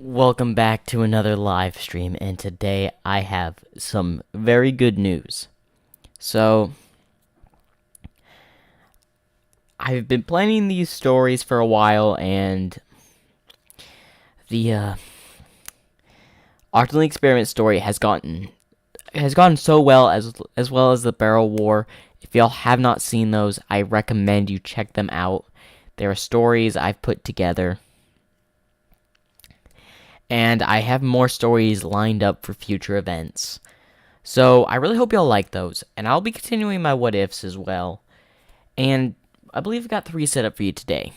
Welcome back to another live stream, and today I have some very good news. So, I've been planning these stories for a while, and the Artland Experiment story has gone so well, as well as the Barrel War. If y'all have not seen those, I recommend you check them out. There are stories I've put together. And I have more stories lined up for future events. So I really hope y'all like those, and I'll be continuing my what ifs as well. And I believe I've got 3 set up for you today.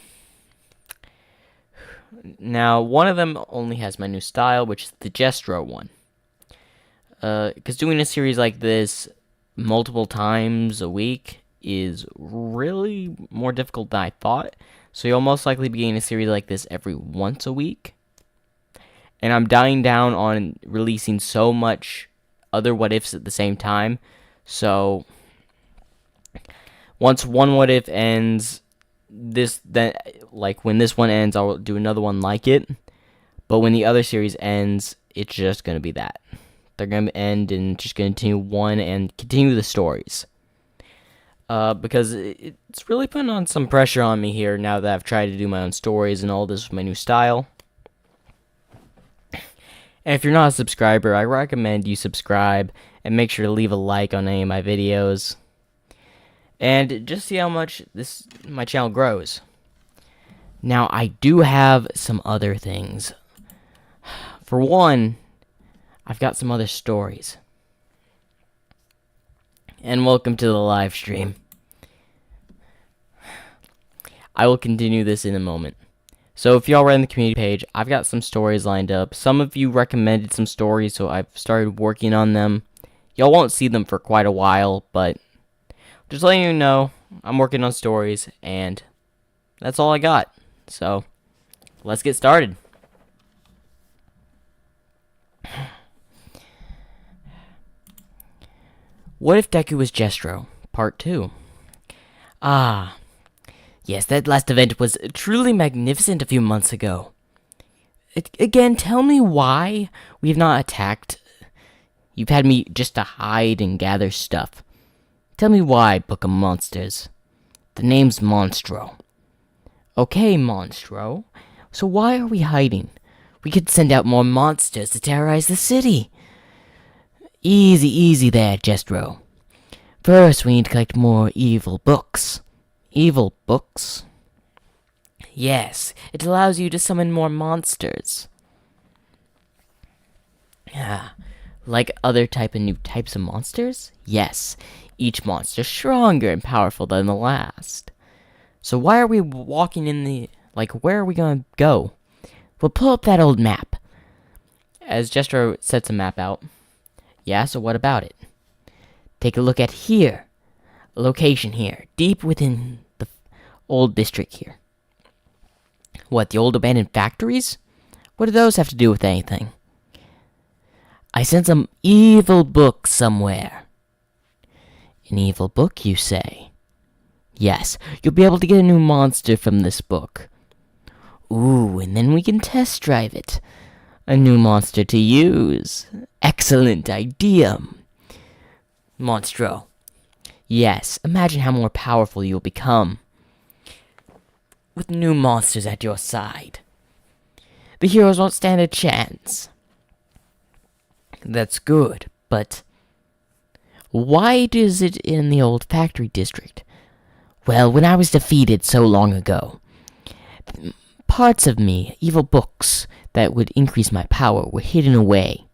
Now, one of them only has my new style, which is the Jestro one. Because doing a series like this multiple times a week is really more difficult than I thought. So you'll most likely be getting a series like this every once a week. And I'm dying down on releasing so much other what ifs at the same time. So once one what if ends, when this one ends, I'll do another one like it. But when the other series ends, it's just gonna be that. They're gonna end and just gonna continue one and continue the stories. Because it's really putting on some pressure on me here now that I've tried to do my own stories and all this with my new style. And if you're not a subscriber, I recommend you subscribe and make sure to leave a like on any of my videos. And just see how much my channel grows. Now, I do have some other things. For one, I've got some other stories. And welcome to the live stream. I will continue this in a moment. So if y'all read in the community page, I've got some stories lined up. Some of you recommended some stories, so I've started working on them. Y'all won't see them for quite a while, but just letting you know, I'm working on stories, and that's all I got. So, let's get started. What if Deku was Jestro? Part 2. Yes, that last event was truly magnificent a few months ago. Again, tell me why we've not attacked. You've had me just to hide and gather stuff. Tell me why, Book of Monsters. The name's Monstro. Okay, Monstro. So why are we hiding? We could send out more monsters to terrorize the city. Easy there, Jestro. First, we need to collect more evil books. Evil books? Yes, it allows you to summon more monsters. Like other new types of monsters? Yes, each monster stronger and powerful than the last. So why are we walking in where are we gonna go? Well, pull up that old map. As Jestro sets a map out. Yeah, so what about it? Take a look at here. A location here, deep within the old district here. What, the old abandoned factories? What do those have to do with anything? I sent some evil book somewhere. An evil book, you say? Yes, you'll be able to get a new monster from this book. Ooh, and then we can test drive it. A new monster to use. Excellent idea. Monstro. Yes, imagine how more powerful you'll become with new monsters at your side. The heroes won't stand a chance. That's good, but why is it in the old factory district? Well, when I was defeated so long ago, parts of me, evil books that would increase my power, were hidden away.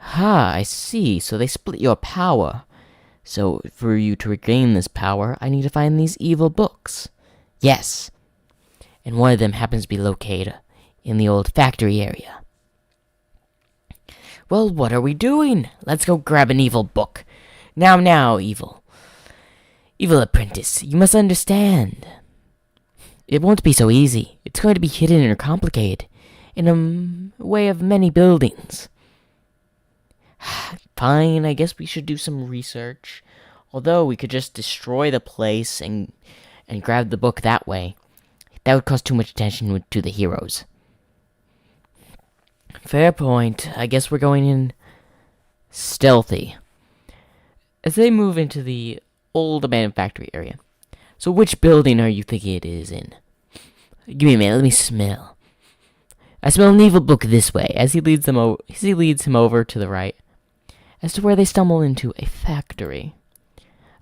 I see, so they split your power. So, for you to regain this power, I need to find these evil books. Yes. And one of them happens to be located in the old factory area. Well, what are we doing? Let's go grab an evil book. Now, evil. Evil apprentice, you must understand. It won't be so easy. It's going to be hidden or complicated in a way of many buildings. Fine, I guess we should do some research. Although we could just destroy the place and grab the book that way. That would cause too much attention to the heroes. Fair point. I guess we're going in stealthy. As they move into the old abandoned factory area. So which building are you thinking it is in? Give me a minute, let me smell. I smell an evil book this way, as he leads him over to the right, as to where they stumble into a factory.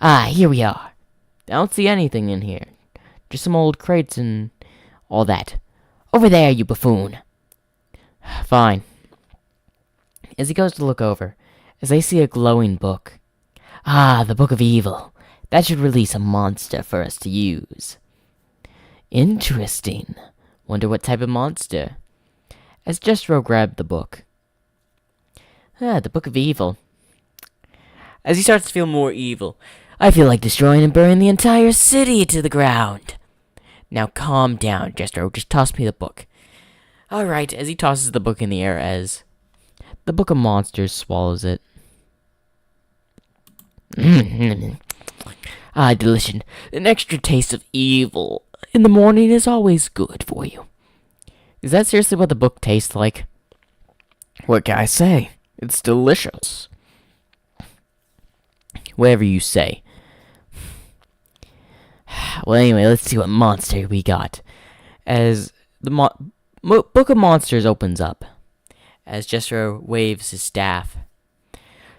Ah, here we are. I don't see anything in here. Just some old crates and all that. Over there, you buffoon. Fine. As he goes to look over, as they see a glowing book. Ah, the Book of Evil. That should release a monster for us to use. Interesting. Wonder what type of monster. As Jestro grabbed the book. Ah, the Book of Evil. As he starts to feel more evil. I feel like destroying and burning the entire city to the ground. Now calm down, Jestro. Just toss me the book. Alright, as he tosses the book in the air as the Book of Monsters swallows it. Ah, delicious. An extra taste of evil in the morning is always good for you. Is that seriously what the book tastes like? What can I say? It's delicious. Whatever you say. Well, anyway, let's see what monster we got. As the Book of Monsters opens up. As Jestro waves his staff.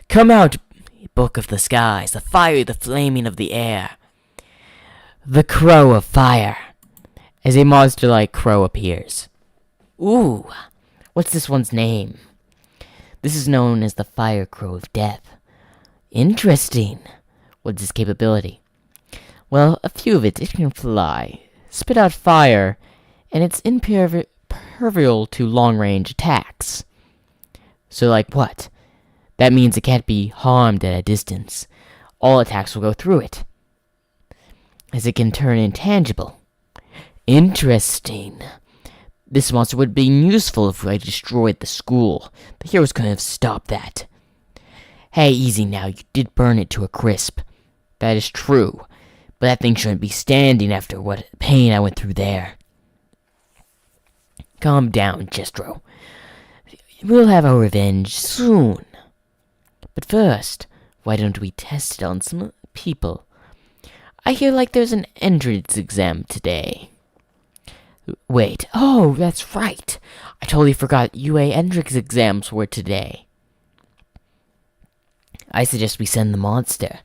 Come out, Book of the Skies, the fire, the flaming of the air. The Crow of Fire. As a monster-like crow appears. Ooh, what's this one's name? This is known as the Fire Crow of Death. Interesting. What's its capability? Well, a few of it can fly, spit out fire, and it's impervious to long-range attacks. So like what? That means it can't be harmed at a distance. All attacks will go through it. As it can turn intangible. Interesting. This monster would be useful if I destroyed the school. The heroes couldn't have stopped that. Hey, easy now. You did burn it to a crisp. That is true. But that thing shouldn't be standing after what pain I went through there. Calm down, Jestro. We'll have our revenge soon. But first, why don't we test it on some people? I hear like there's an entrance exam today. Wait, oh, that's right. I totally forgot UA entrance exams were today. I suggest we send the monster.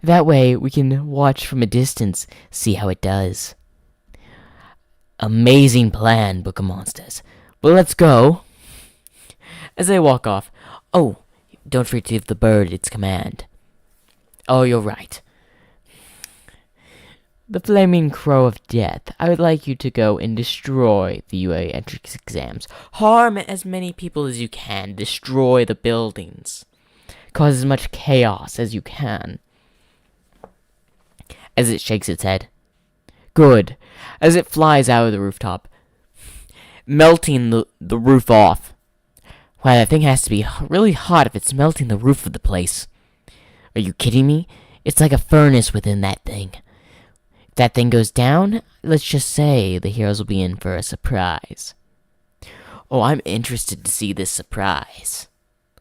That way, we can watch from a distance, see how it does. Amazing plan, Book of Monsters. But let's go. As they walk off, oh, don't forget to give the bird its command. Oh, you're right. The Flaming Crow of Death. I would like you to go and destroy the UA entrance exams. Harm as many people as you can. Destroy the buildings. Cause as much chaos as you can. As it shakes its head. Good. As it flies out of the rooftop. Melting the roof off. Wow, that thing has to be really hot if it's melting the roof of the place. Are you kidding me? It's like a furnace within that thing. If that thing goes down, let's just say the heroes will be in for a surprise. Oh, I'm interested to see this surprise.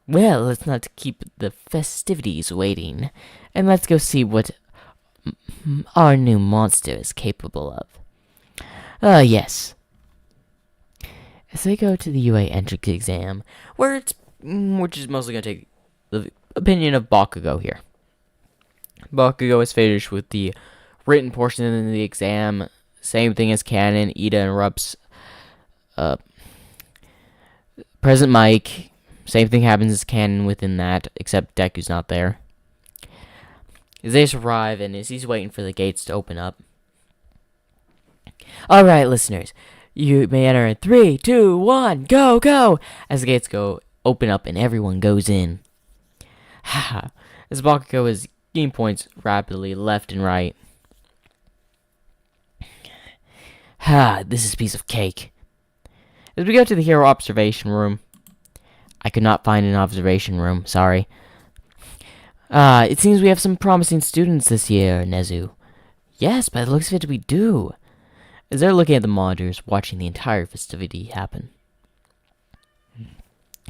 Well, let's not keep the festivities waiting, and let's go see what our new monster is capable of. Yes. As they go to the UA entrance exam, which is mostly going to take the opinion of Bakugo here. Bakugo is finished with the written portion of the exam. Same thing as Canon. Ida interrupts Present Mike. Same thing happens as Canon within that, except Deku's not there. As they arrive, and as he's waiting for the gates to open up. Alright, listeners. You may enter in 3, 2, 1, go, go! As the gates open up and everyone goes in. As Bakugo is gaining points rapidly left and right. This is a piece of cake. As we go to the hero observation room. I could not find an observation room, sorry. It seems we have some promising students this year, Nezu. Yes, by the looks of it, we do. As they're looking at the monitors, watching the entire festivity happen.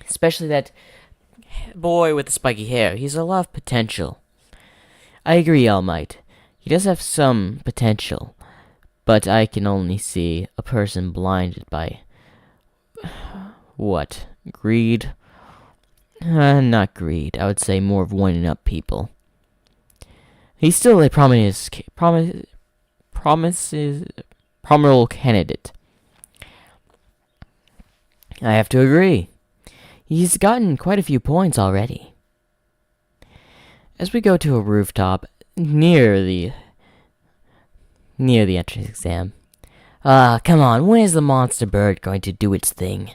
Especially that boy with the spiky hair. He's a lot of potential. I agree, All Might. He does have some potential, but I can only see a person blinded by what? Greed? Not greed. I would say more of winding up people. He's still a prominent candidate. I have to agree. He's gotten quite a few points already. As we go to a rooftop near the entrance exam. Come on, when is the monster bird going to do its thing?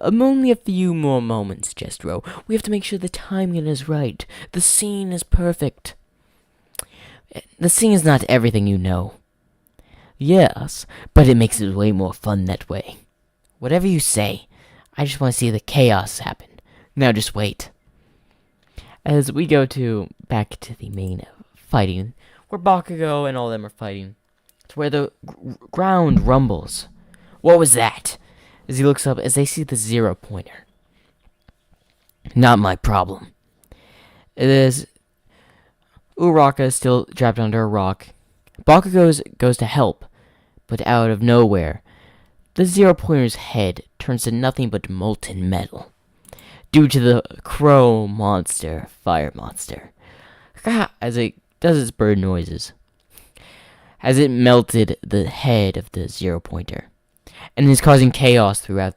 Only a few more moments, Jestro. We have to make sure the timing is right. The scene is perfect. The scene is not everything you know. Yes, but it makes it way more fun that way. Whatever you say. I just want to see the chaos happen. Now just wait. As we go back to the main fighting, where Bakugo and all them are fighting, it's where the ground rumbles. What was that? As he looks up, as they see the 0 pointer. Not my problem. It is Uraraka still trapped under a rock. Bakugo goes to help, but out of nowhere, the 0 pointer's head turns to nothing but molten metal. Due to the crow monster, fire monster. As it does its bird noises. As it melted the head of the 0 pointer. And is causing chaos throughout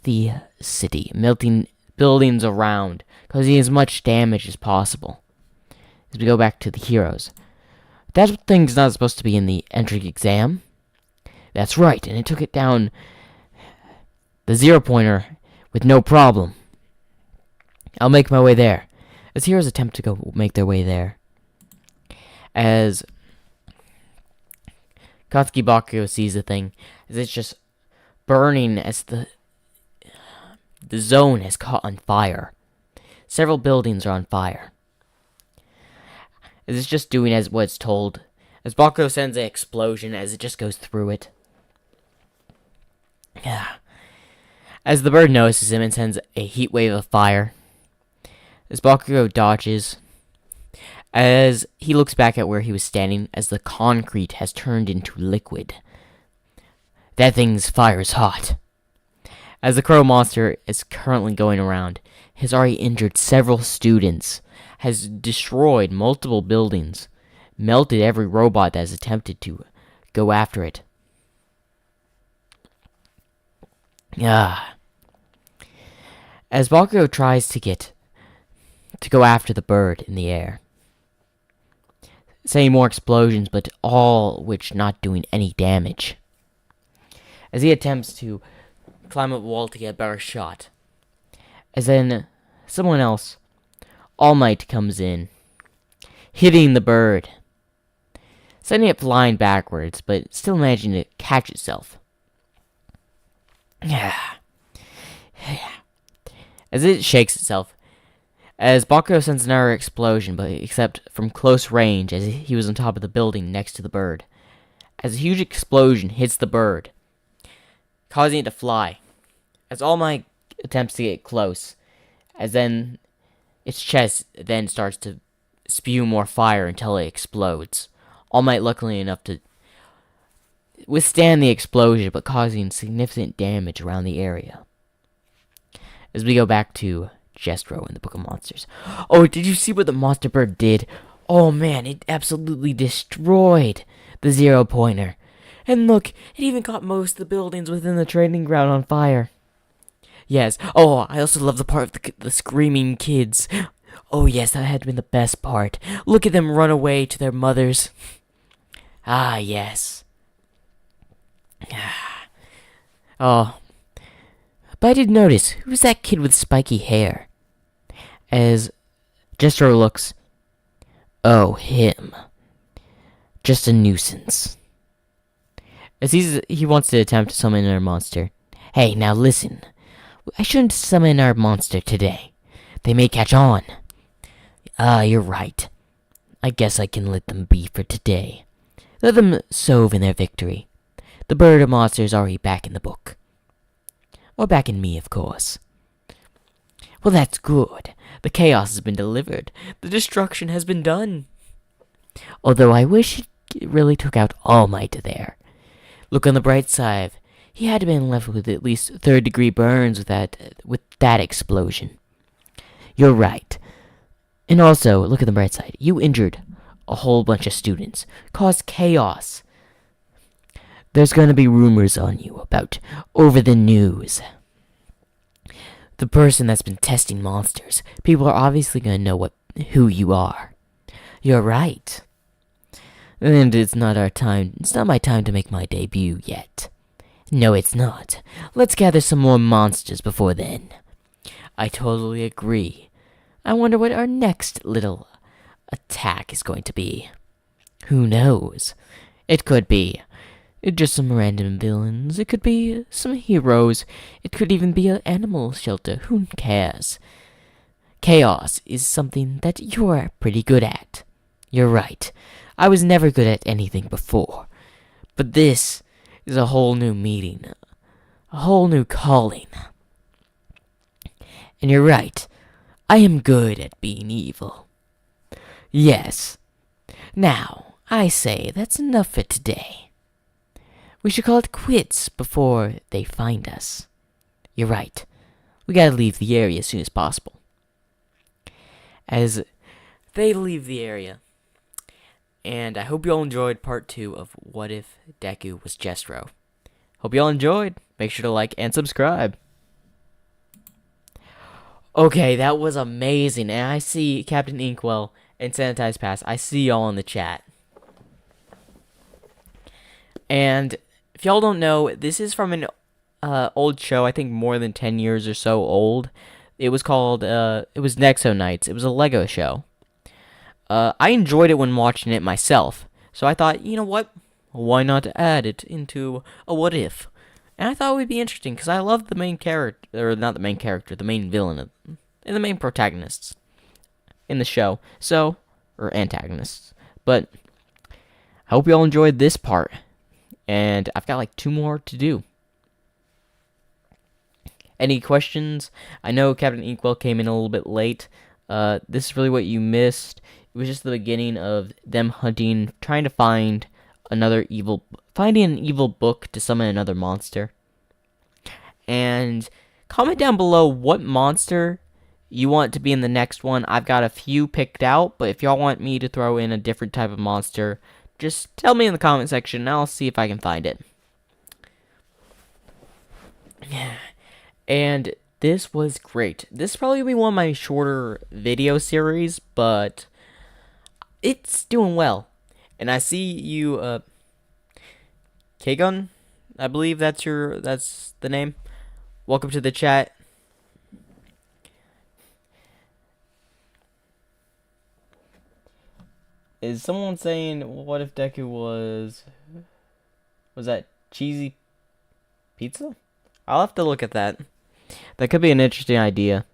the city, melting buildings around, causing as much damage as possible. As we go back to the heroes. That thing's not supposed to be in the entry exam. That's right, and it took it down the 0 pointer with no problem. I'll make my way there. As heroes attempt to go make their way there. As Katsuki Bakugo sees the thing, as it's just burning as the zone has caught on fire. Several buildings are on fire. As it's just doing as what it's told. As Bakugo sends an explosion as it just goes through it. As the bird notices him and sends a heat wave of fire. As Bakugo dodges. As he looks back at where he was standing, as the concrete has turned into liquid. That thing's fire is hot. As the crow monster is currently going around, has already injured several students, has destroyed multiple buildings, melted every robot that has attempted to go after it. As Bakugo tries to go after the bird in the air, sending more explosions, but all which not doing any damage. As he attempts to climb up a wall to get a better shot. As then someone else, All Might, comes in, hitting the bird, sending it flying backwards, but still managing to catch itself. As it shakes itself, as Bakugo sends another explosion, but except from close range, as he was on top of the building next to the bird. As a huge explosion hits the bird, causing it to fly. As All Might attempts to get close, as then its chest then starts to spew more fire until it explodes. All Might luckily enough to withstand the explosion, but causing significant damage around the area. As we go back to Jestro in the Book of Monsters. Oh, did you see what the monster bird did? Oh man, it absolutely destroyed the 0 pointer. And look, it even caught most of the buildings within the training ground on fire. Yes. Oh, I also love the part of the screaming kids. Oh yes, that had been the best part. Look at them run away to their mothers. Ah, yes. Oh. But I did notice, who's that kid with spiky hair? As Jestro looks. Oh, him. Just a nuisance. As he wants to attempt to summon our monster. Hey, now listen. I shouldn't summon our monster today. They may catch on. You're right. I guess I can let them be for today. Let them sove in their victory. The bird of monster is already back in the book. Or backing me, of course. Well, that's good. The chaos has been delivered. The destruction has been done. Although I wish it really took out All Might there. Look on the bright side. He had been left with at least third-degree burns with that explosion. You're right. And also, look at the bright side. You injured a whole bunch of students. Caused chaos. There's gonna be rumors on you about over the news. The person that's been testing monsters. People are obviously gonna know who you are. You're right. And it's not our time. It's not my time to make my debut yet. No, it's not. Let's gather some more monsters before then. I totally agree. I wonder what our next little attack is going to be. Who knows? It could be just some random villains. It could be some heroes. It could even be an animal shelter. Who cares? Chaos is something that you're pretty good at. You're right. I was never good at anything before. But this is a whole new meeting. A whole new calling. And you're right. I am good at being evil. Yes. Now, I say that's enough for today. We should call it quits before they find us. You're right. We gotta leave the area as soon as possible. As they leave the area, and I hope you all enjoyed part 2 of What If Deku Was Jestro. Hope you all enjoyed. Make sure to like and subscribe. Okay, that was amazing. And I see Captain Inkwell and Sanitized Pass. I see y'all in the chat. And if y'all don't know, this is from an old show, I think more than 10 years or so old. It was called, it was Nexo Knights. It was a Lego show. I enjoyed it when watching it myself. So I thought, you know what? Why not add it into a what if? And I thought it would be interesting because I love the main character, or not the main character, the main villain, and the main protagonists in the show. So, or antagonists. But I hope you all enjoyed this part. And I've got like 2 more to do. Any questions? I know Captain Inkwell came in a little bit late. This is really what you missed. It was just the beginning of them hunting, trying to finding an evil book to summon another monster. And comment down below what monster you want to be in the next one. I've got a few picked out, but if y'all want me to throw in a different type of monster, just tell me in the comment section and I'll see if I can find it. And this was great. This will probably be one of my shorter video series, but it's doing well. And I see you, Kagun, I believe that's the name. Welcome to the chat. Is someone saying, what if Deku was that cheesy pizza? I'll have to look at that. That could be an interesting idea.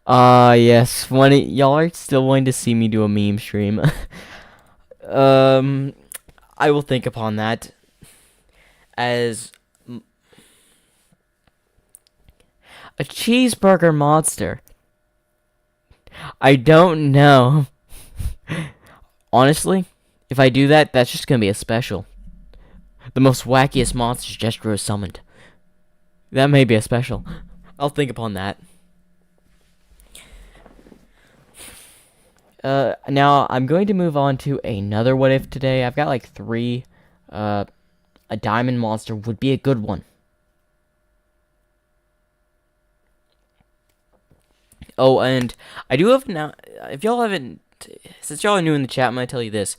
Yes. Y'all are still wanting to see me do a meme stream. I will think upon that. As a cheeseburger monster. I don't know. Honestly, if I do that, that's just gonna be a special. The most wackiest monsters Jestro summoned. That may be a special. I'll think upon that. Now, I'm going to move on to another what if today. I've got like 3. A diamond monster would be a good one. Oh, and I do have now, if y'all haven't, since y'all are new in the chat, I'm going to tell you this.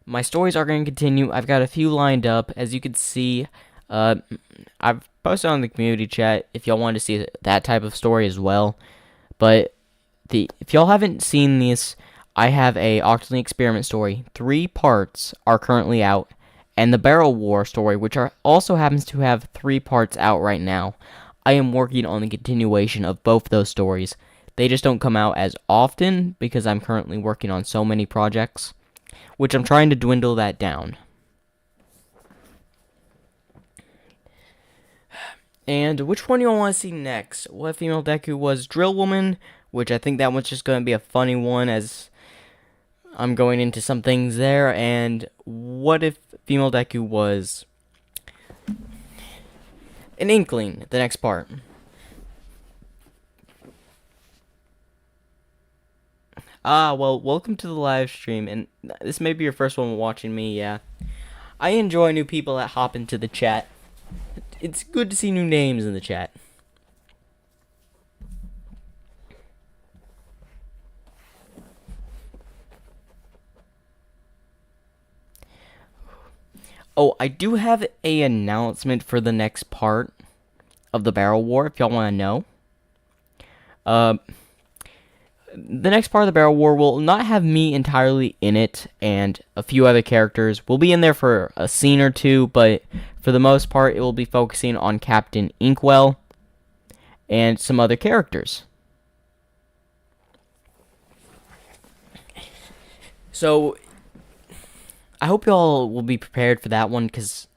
My stories are going to continue. I've got a few lined up. As you can see, I've posted on the community chat if y'all want to see that type of story as well. But if y'all haven't seen this, I have a Octoling Experiment story. 3 parts are currently out. And the Barrel War story, which also happens to have 3 parts out right now. I am working on the continuation of both those stories. They just don't come out as often because I'm currently working on so many projects, which I'm trying to dwindle that down. And which one do you want to see next? What if Female Deku was Drill Woman? Which I think that one's just going to be a funny one, as I'm going into some things there. And what if Female Deku was an Inkling, the next part? Well, welcome to the live stream, and this may be your first one watching me, yeah. I enjoy new people that hop into the chat. It's good to see new names in the chat. Oh, I do have a announcement for the next part of the Barrel War, if y'all want to know. The next part of the Barrel War will not have me entirely in it, and a few other characters will be in there for a scene or two, but for the most part, it will be focusing on Captain Inkwell and some other characters. So, I hope y'all will be prepared for that one, because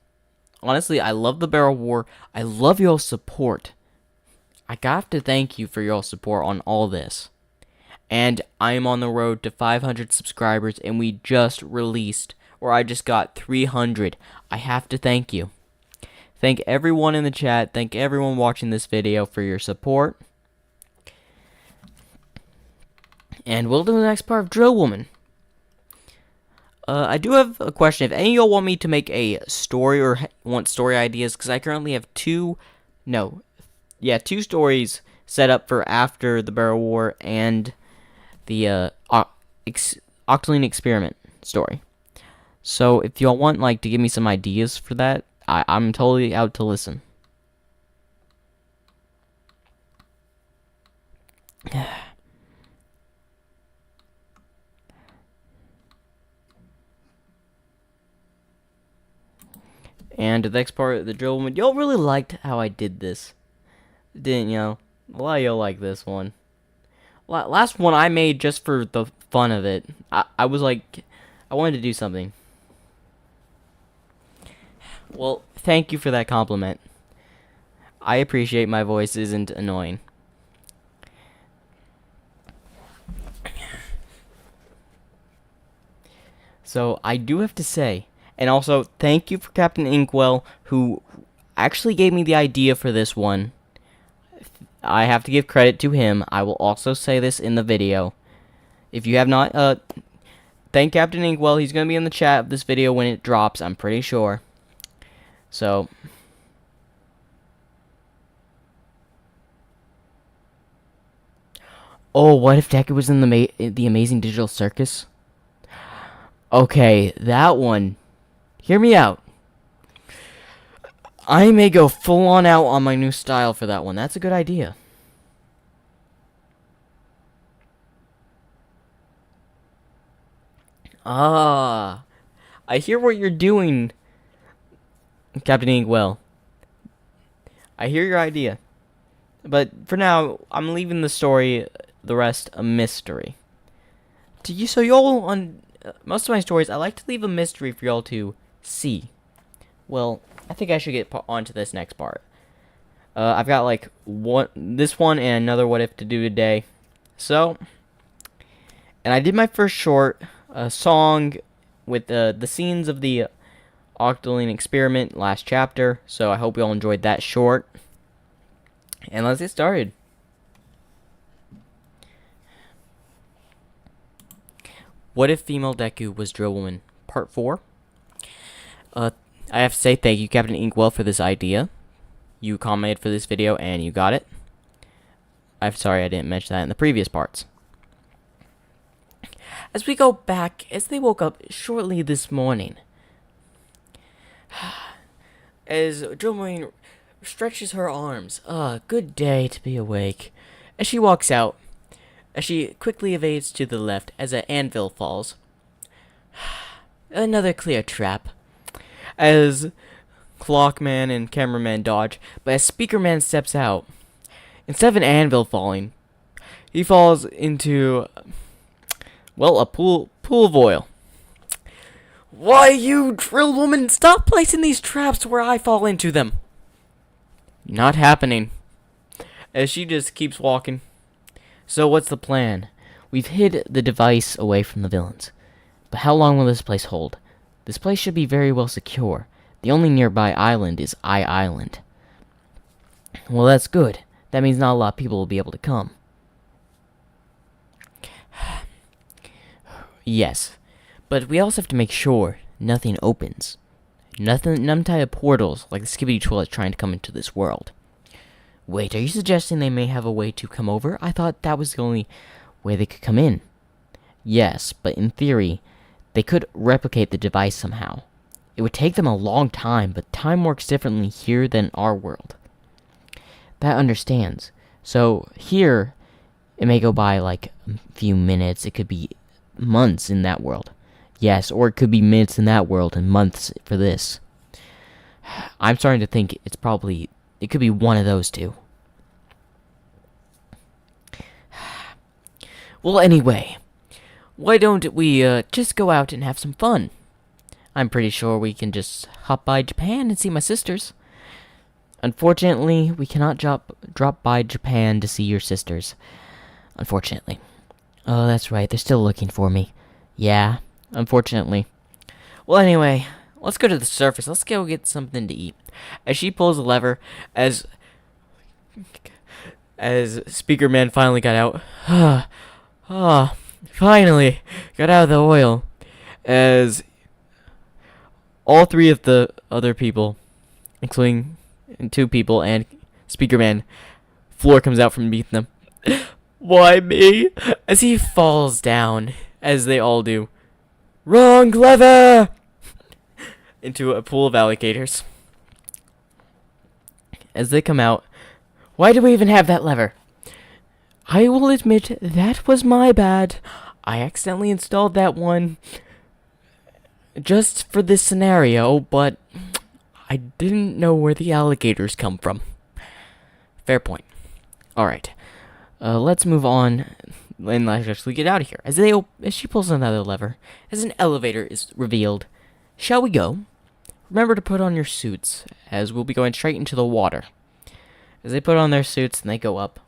honestly, I love the Barrel War. I love y'all's support. I got to thank you for y'all's support on all this. And I am on the road to 500 subscribers, and we just released, or I just got 300. I have to thank you. Thank everyone in the chat. Thank everyone watching this video for your support. And we'll do the next part of Drill Woman. I do have a question. If any of y'all want me to make a story or want story ideas, because I currently have two stories set up for after the Barrel War and the Octoling Experiment story. So if y'all want to give me some ideas for that, I'm totally out to listen. And the next part of the Drill Woman, y'all really liked how I did this, didn't y'all? A lot of y'all like this one. Last one I made just for the fun of it. I was like, I wanted to do something. Well, thank you for that compliment. I appreciate my voice isn't annoying. So, I do have to say, and also, thank you for Captain Inkwell, who actually gave me the idea for this one. I have to give credit to him. I will also say this in the video. If you have not, thank Captain Inkwell. He's going to be in the chat of this video when it drops, I'm pretty sure. So, oh, what if Deku was in the Amazing Digital Circus? Okay, that one. Hear me out. I may go full on out on my new style for that one. That's a good idea. I hear what you're doing, Captain Inkwell. I hear your idea. But for now, I'm leaving the story, the rest, a mystery. So y'all, on most of my stories, I like to leave a mystery for y'all to see. Well, I think I should get on to this next part. I've got this one and another what if to do today. So, and I did my first short, song with the scenes of the Octoling Experiment last chapter. So I hope you all enjoyed that short. And let's get started. What if Female Deku was Drill Woman? Part 4. I have to say thank you, Captain Inkwell, for this idea. You commented for this video, and you got it. I'm sorry I didn't mention that in the previous parts. As we go back, as they woke up shortly this morning, as Drill Woman stretches her arms, good day to be awake, as she walks out, as she quickly evades to the left as an anvil falls. Another clear trap. As Clockman and Cameraman dodge, but as Speakerman steps out, instead of an anvil falling, he falls into, well, a pool of oil. Why, you Drill Woman, stop placing these traps where I fall into them. Not happening. As she just keeps walking. So what's the plan? We've hid the device away from the villains. But how long will this place hold? This place should be very well secure. The only nearby island is Island. Well, that's good. That means not a lot of people will be able to come. Yes. But we also have to make sure nothing opens. None type of portals like the Skibidi Toilet trying to come into this world. Wait, are you suggesting they may have a way to come over? I thought that was the only way they could come in. Yes, but in theory, they could replicate the device somehow. It would take them a long time, but time works differently here than our world. That understands. So here, it may go by like a few minutes. It could be months in that world. Yes, or it could be minutes in that world and months for this. I'm starting to think it could be one of those two. Well, anyway, why don't we just go out and have some fun? I'm pretty sure we can just hop by Japan and see my sisters. Unfortunately, we cannot drop by Japan to see your sisters. Unfortunately. Oh, that's right, they're still looking for me. Yeah, unfortunately. Well, anyway, let's go to the surface. Let's go get something to eat. As she pulls a lever, as Speaker Man finally got out. Finally got out of the oil. As all three of the other people, including two people and Speaker Man, floor comes out from beneath them. Why me? As he falls down, as they all do. Wrong lever! Into a pool of alligators. As they come out, why do we even have that lever? I will admit that was my bad. I accidentally installed that one just for this scenario, but I didn't know where the alligators come from. Fair point. Alright. Let's move on and let's actually get out of here. As she pulls another lever, as an elevator is revealed. Shall we go? Remember to put on your suits, as we'll be going straight into the water. As they put on their suits and they go up.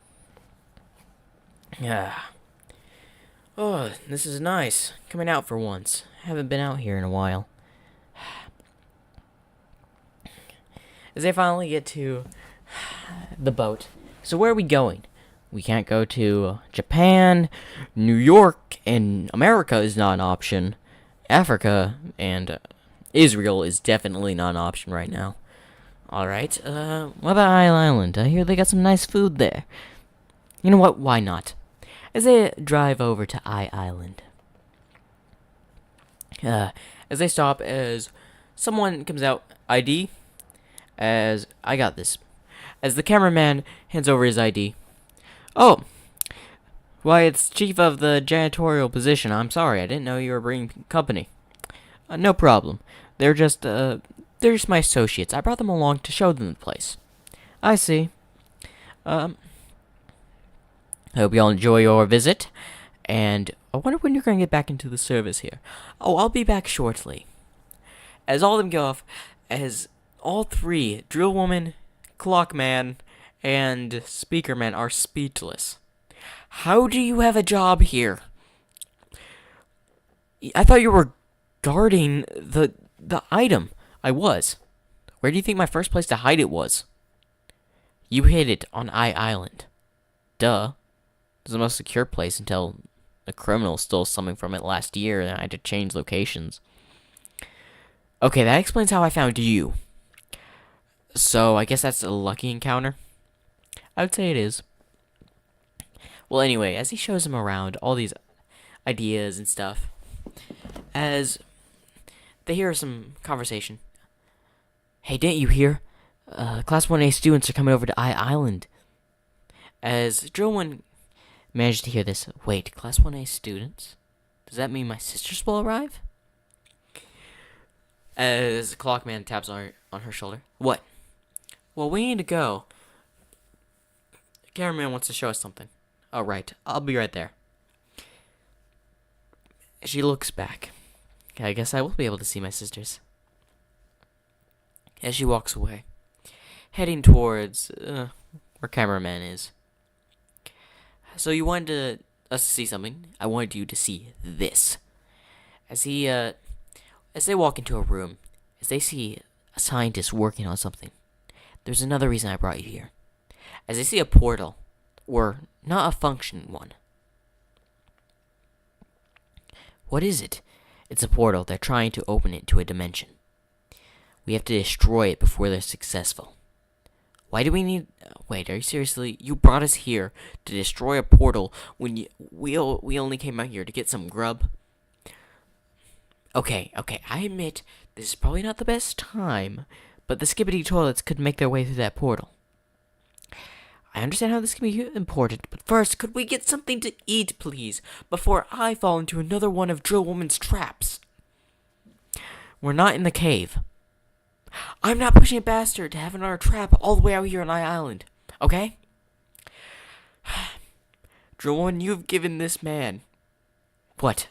Yeah. Oh, this is nice. Coming out for once. Haven't been out here in a while. As they finally get to the boat. So where are we going? We can't go to Japan, New York, and America is not an option. Africa and Israel is definitely not an option right now. Alright, what about Island? I hear they got some nice food there. You know what? Why not? As they drive over to Island. As they stop, as someone comes out, ID, as I got this. As the cameraman hands over his ID. Oh, why, it's chief of the janitorial position. I'm sorry, I didn't know you were bringing company. No problem. They're just my associates. I brought them along to show them the place. I see. I hope you all enjoy your visit. And I wonder when you're going to get back into the service here. Oh, I'll be back shortly. As all of them go off, as all three, Drill Woman, Clock Man, and Speaker Man are speechless. How do you have a job here? I thought you were guarding the item. I was. Where do you think my first place to hide it was? You hid it on Island. Duh. It's the most secure place until a criminal stole something from it last year and I had to change locations. Okay, that explains how I found you. So, I guess that's a lucky encounter? I would say it is. Well, anyway, as he shows him around, all these ideas and stuff, as they hear some conversation. Hey, didn't you hear? Class 1A students are coming over to Island. As Drill 1 managed to hear this. Wait, Class 1A students? Does that mean my sisters will arrive? As Clockman taps on her shoulder. What? Well, we need to go. The cameraman wants to show us something. Oh, right. I'll be right there. She looks back. I guess I will be able to see my sisters. As she walks away. heading towards where cameraman is. So you wanted us to see something. I wanted you to see this. As they walk into a room, as they see a scientist working on something, there's another reason I brought you here. As they see a portal, or not a functioning one. What is it? It's a portal. They're trying to open it to a dimension. We have to destroy it before they're successful. Why do we need... Wait, are you seriously... You brought us here to destroy a portal when we only came out here to get some grub? Okay, I admit this is probably not the best time, but the Skibidi toilets could make their way through that portal. I understand how this can be important, but first, could we get something to eat, please, before I fall into another one of Drill Woman's traps? We're not in the cave. I'm not pushing a bastard to have another trap all the way out here on Island, okay? Drill Woman, you've given this man... What,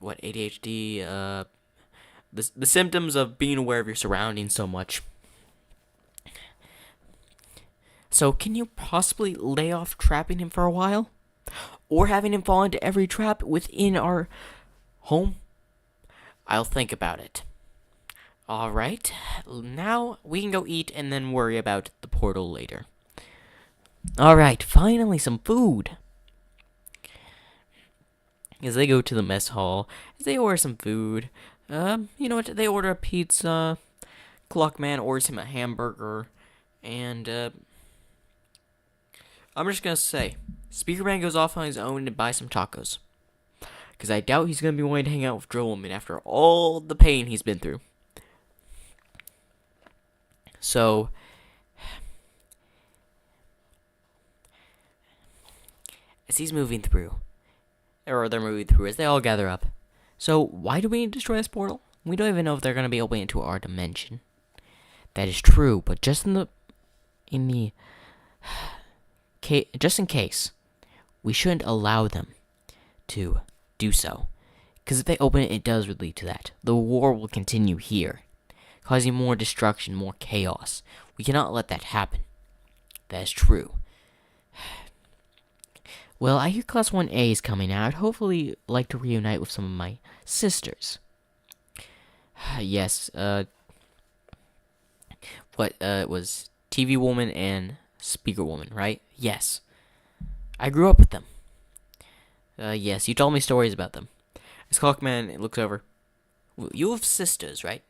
ADHD, the symptoms of being aware of your surroundings so much. So, can you possibly lay off trapping him for a while? Or having him fall into every trap within our home? I'll think about it. Alright, now we can go eat and then worry about the portal later. Alright, finally some food. As they go to the mess hall, as they order some food, you know what, they order a pizza, Clockman orders him a hamburger, and, I'm just gonna say, Speakerman goes off on his own to buy some tacos. Because I doubt he's gonna be wanting to hang out with Drill Woman after all the pain he's been through. So, as he's moving through, or they're moving through, as they all gather up. So, why do we need to destroy this portal? We don't even know if they're gonna be opening into our dimension. That is true, but just in case, we shouldn't allow them to do so. Because if they open it, it does lead to that. The war will continue here, causing more destruction, more chaos. We cannot let that happen. That is true. Well, I hear Class 1A is coming out. I'd hopefully like to reunite with some of my sisters. Yes, it was TV Woman and Speaker Woman, right? Yes. I grew up with them. Yes, you told me stories about them. As Clockman looks over. You have sisters, right?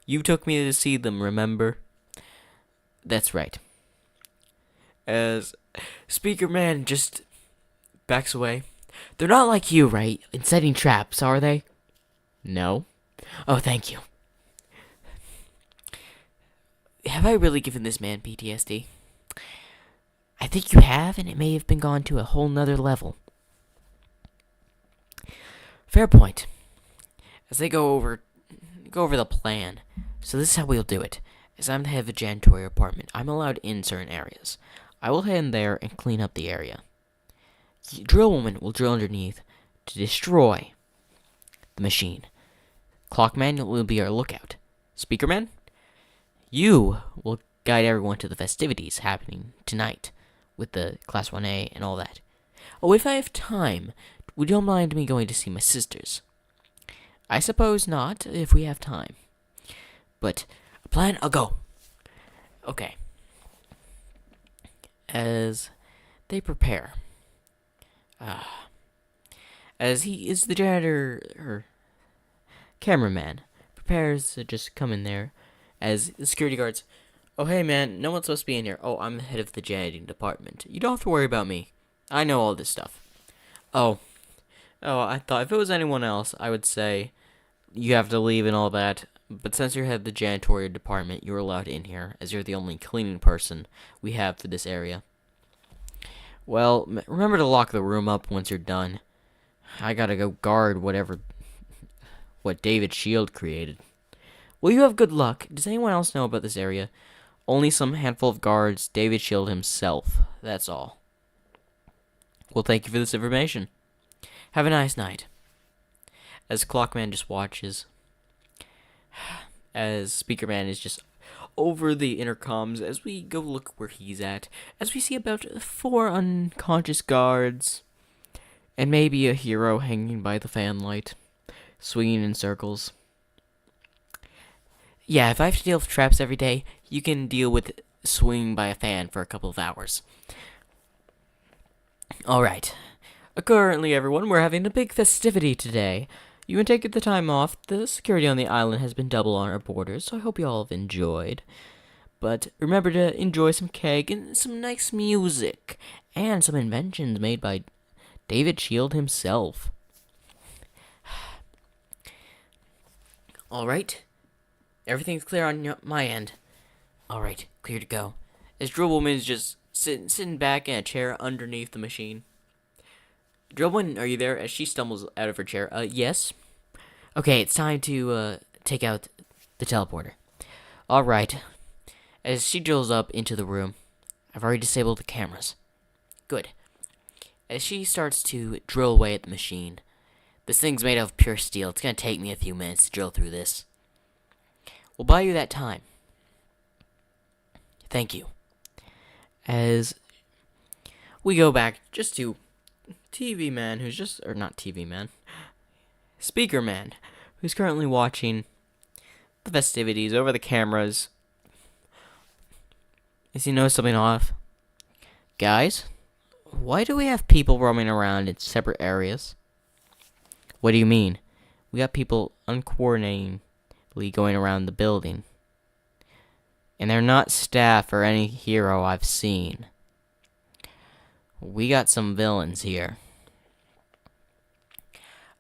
You took me to see them, remember? That's right. As Speaker Man just backs away. They're not like you, right? In setting traps, are they? No. Oh, thank you. Have I really given this man PTSD? I think you have, and it may have been gone to a whole nother level. Fair point. As they go over the plan. So this is how we'll do it. As I'm the head of the janitorial department, I'm allowed in certain areas. I will head in there and clean up the area. Drill Woman will drill underneath to destroy the machine. Clockman will be our lookout. Speakerman, you will guide everyone to the festivities happening tonight with the Class 1A and all that. Oh, if I have time, would you mind me going to see my sisters? I suppose not, if we have time. But a plan, I'll go. Okay. As they prepare. As he is the janitor, or cameraman, prepares to just come in there. As the security guards, oh hey man, no one's supposed to be in here. Oh, I'm the head of the janiting department. You don't have to worry about me. I know all this stuff. Oh, I thought if it was anyone else, I would say you have to leave and all that. But since you're head of the janitorial department, you're allowed in here, as you're the only cleaning person we have for this area. Well, remember to lock the room up once you're done. I gotta go guard what David Shield created. Well, you have good luck. Does anyone else know about this area? Only some handful of guards, David Shield himself. That's all. Well, thank you for this information. Have a nice night. As Clockman just watches. as Speaker Man is just over the intercoms as we go look where he's at, as we see about 4 unconscious guards, and maybe a hero hanging by the fan light, swinging in circles. Yeah, if I have to deal with traps every day, you can deal with swinging by a fan for a couple of hours. Alright. Currently, everyone, we're having a big festivity today. You can take the time off. The security on the island has been double on our borders, so I hope you all have enjoyed. But remember to enjoy some cake and some nice music, and some inventions made by David Shield himself. Alright. Everything's clear on my end. Alright, clear to go. As Drill Woman is just sitting back in a chair underneath the machine. Drill Woman, are you there? As she stumbles out of her chair. Yes? Okay, it's time to, take out the teleporter. Alright. As she drills up into the room, I've already disabled the cameras. Good. As she starts to drill away at the machine, this thing's made out of pure steel. It's gonna take me a few minutes to drill through this. We'll buy you that time. Thank you. As we go back just to TV Man, who's just, or not TV Man, Speaker Man, who's currently watching the festivities over the cameras. As he knows something off. Guys, why do we have people roaming around in separate areas? What do you mean? We got people uncoordinatedly going around the building. And they're not staff or any hero I've seen. We got some villains here.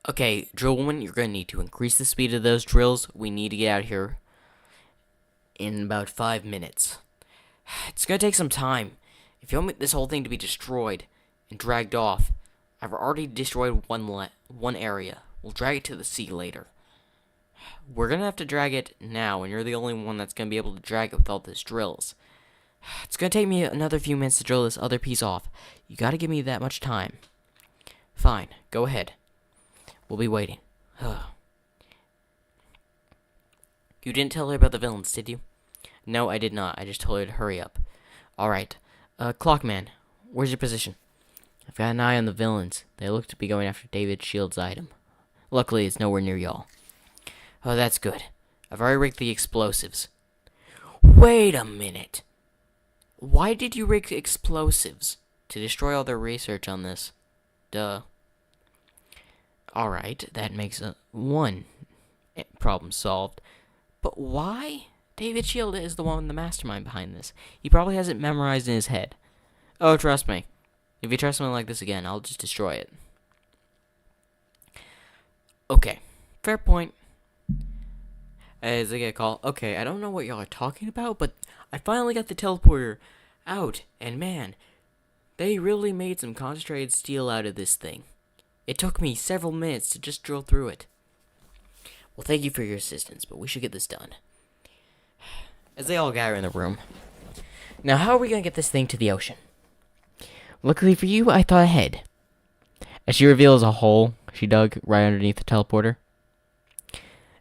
Okay, Drill Woman, you're going to need to increase the speed of those drills. We need to get out of here in about 5 minutes. It's going to take some time. If you want this whole thing to be destroyed and dragged off, I've already destroyed one area. We'll drag it to the sea later. We're going to have to drag it now, and you're the only one that's going to be able to drag it with all these drills. It's going to take me another few minutes to drill this other piece off. You got to give me that much time. Fine, go ahead. We'll be waiting. You didn't tell her about the villains, did you? No, I did not. I just told her to hurry up. Alright. Clockman, where's your position? I've got an eye on the villains. They look to be going after David Shield's item. Luckily, it's nowhere near y'all. Oh, that's good. I've already rigged the explosives. Wait a minute. Why did you rig explosives? To destroy all their research on this. Duh. Alright, that makes one problem solved. But why? David Shield is the one, the mastermind behind this. He probably has it memorized in his head. Oh, trust me. If you try something like this again, I'll just destroy it. Okay, fair point. As I get a call, okay, I don't know what y'all are talking about, but I finally got the teleporter out, and man, they really made some concentrated steel out of this thing. It took me several minutes to just drill through it. Well, thank you for your assistance, but we should get this done. As they all gather in the room. Now, how are we gonna get this thing to the ocean? Luckily for you, I thought ahead. As she reveals a hole she dug right underneath the teleporter.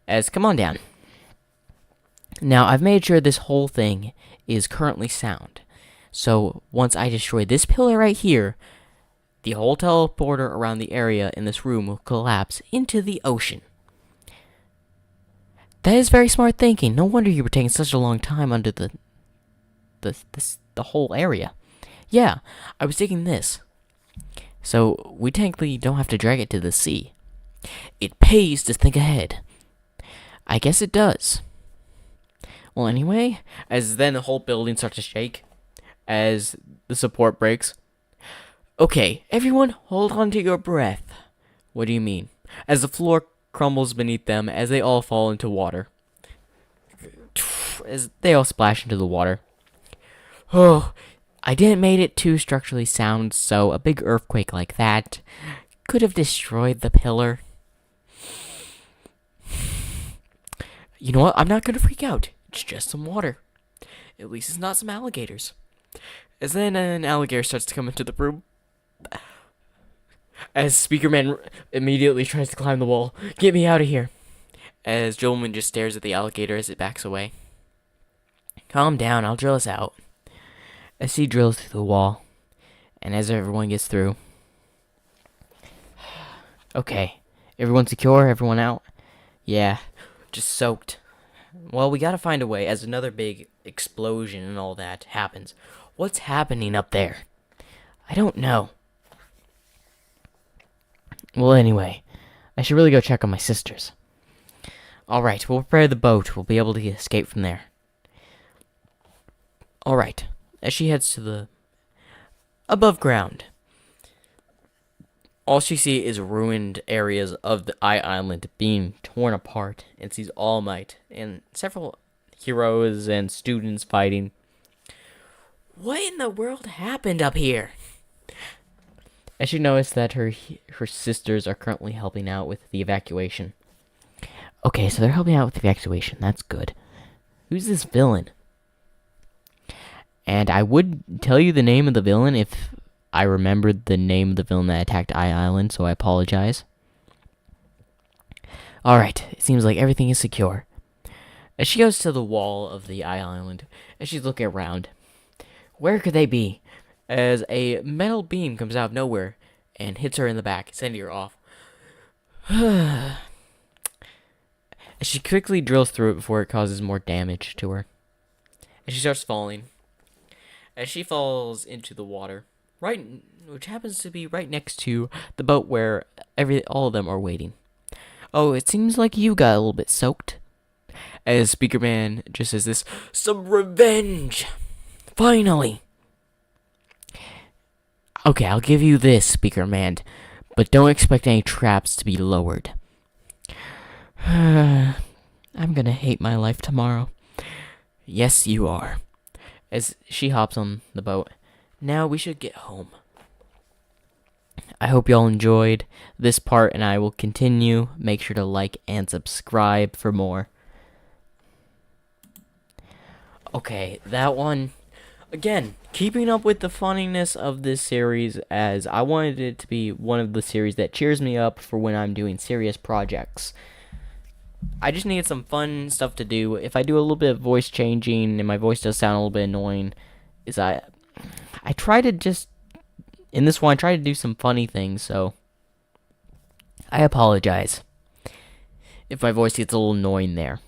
As, come on down. Now, I've made sure this whole thing is currently sound. So, once I destroy this pillar right here, the whole teleporter around the area in this room will collapse into the ocean. That is very smart thinking. No wonder you were taking such a long time under the whole area. Yeah, I was digging this. So, we technically don't have to drag it to the sea. It pays to think ahead. I guess it does. Well, anyway, as then the whole building starts to shake, as the support breaks. Okay, everyone, hold on to your breath. What do you mean? As the floor crumbles beneath them, as they all fall into water. As they all splash into the water. Oh, I didn't make it too structurally sound, so a big earthquake like that could have destroyed the pillar. You know what? I'm not gonna freak out. It's just some water. At least it's not some alligators. As then an alligator starts to come into the room. As Speaker Man immediately tries to climb the wall. Get me out of here. As Joelman just stares at the alligator as it backs away. Calm down, I'll drill us out. As he drills through the wall, and as everyone gets through. Okay, everyone secure, everyone out? Yeah, just soaked. Well, we gotta find a way as another big explosion and all that happens. What's happening up there? I don't know. Well, anyway, I should really go check on my sisters. Alright, we'll prepare the boat. We'll be able to escape from there. Alright, as she heads to the above ground, all she sees is ruined areas of the island being torn apart, and sees All Might and several heroes and students fighting. What in the world happened up here? As she noticed that her sisters are currently helping out with the evacuation. Okay, so they're helping out with the evacuation. That's good. Who's this villain? And I would tell you the name of the villain if I remembered the name of the villain that attacked Island, so I apologize. Alright, it seems like everything is secure. As she goes to the wall of the island, as she's looking around, where could they be? As a metal beam comes out of nowhere and hits her in the back, sending her off. As she quickly drills through it before it causes more damage to her. And she starts falling. As she falls into the water, which happens to be right next to the boat where all of them are waiting. Oh, it seems like you got a little bit soaked. As Speaker Man just says this, some revenge! Finally! Okay, I'll give you this, Speaker Man, but don't expect any traps to be lowered. I'm gonna hate my life tomorrow. Yes, you are. As she hops on the boat. Now we should get home. I hope y'all enjoyed this part, and I will continue. Make sure to like and subscribe for more. Okay, that one. Again, keeping up with the funniness of this series, as I wanted it to be one of the series that cheers me up for when I'm doing serious projects. I just needed some fun stuff to do. If I do a little bit of voice changing and my voice does sound a little bit annoying, I try to just, in this one, I try to do some funny things, so I apologize if my voice gets a little annoying there.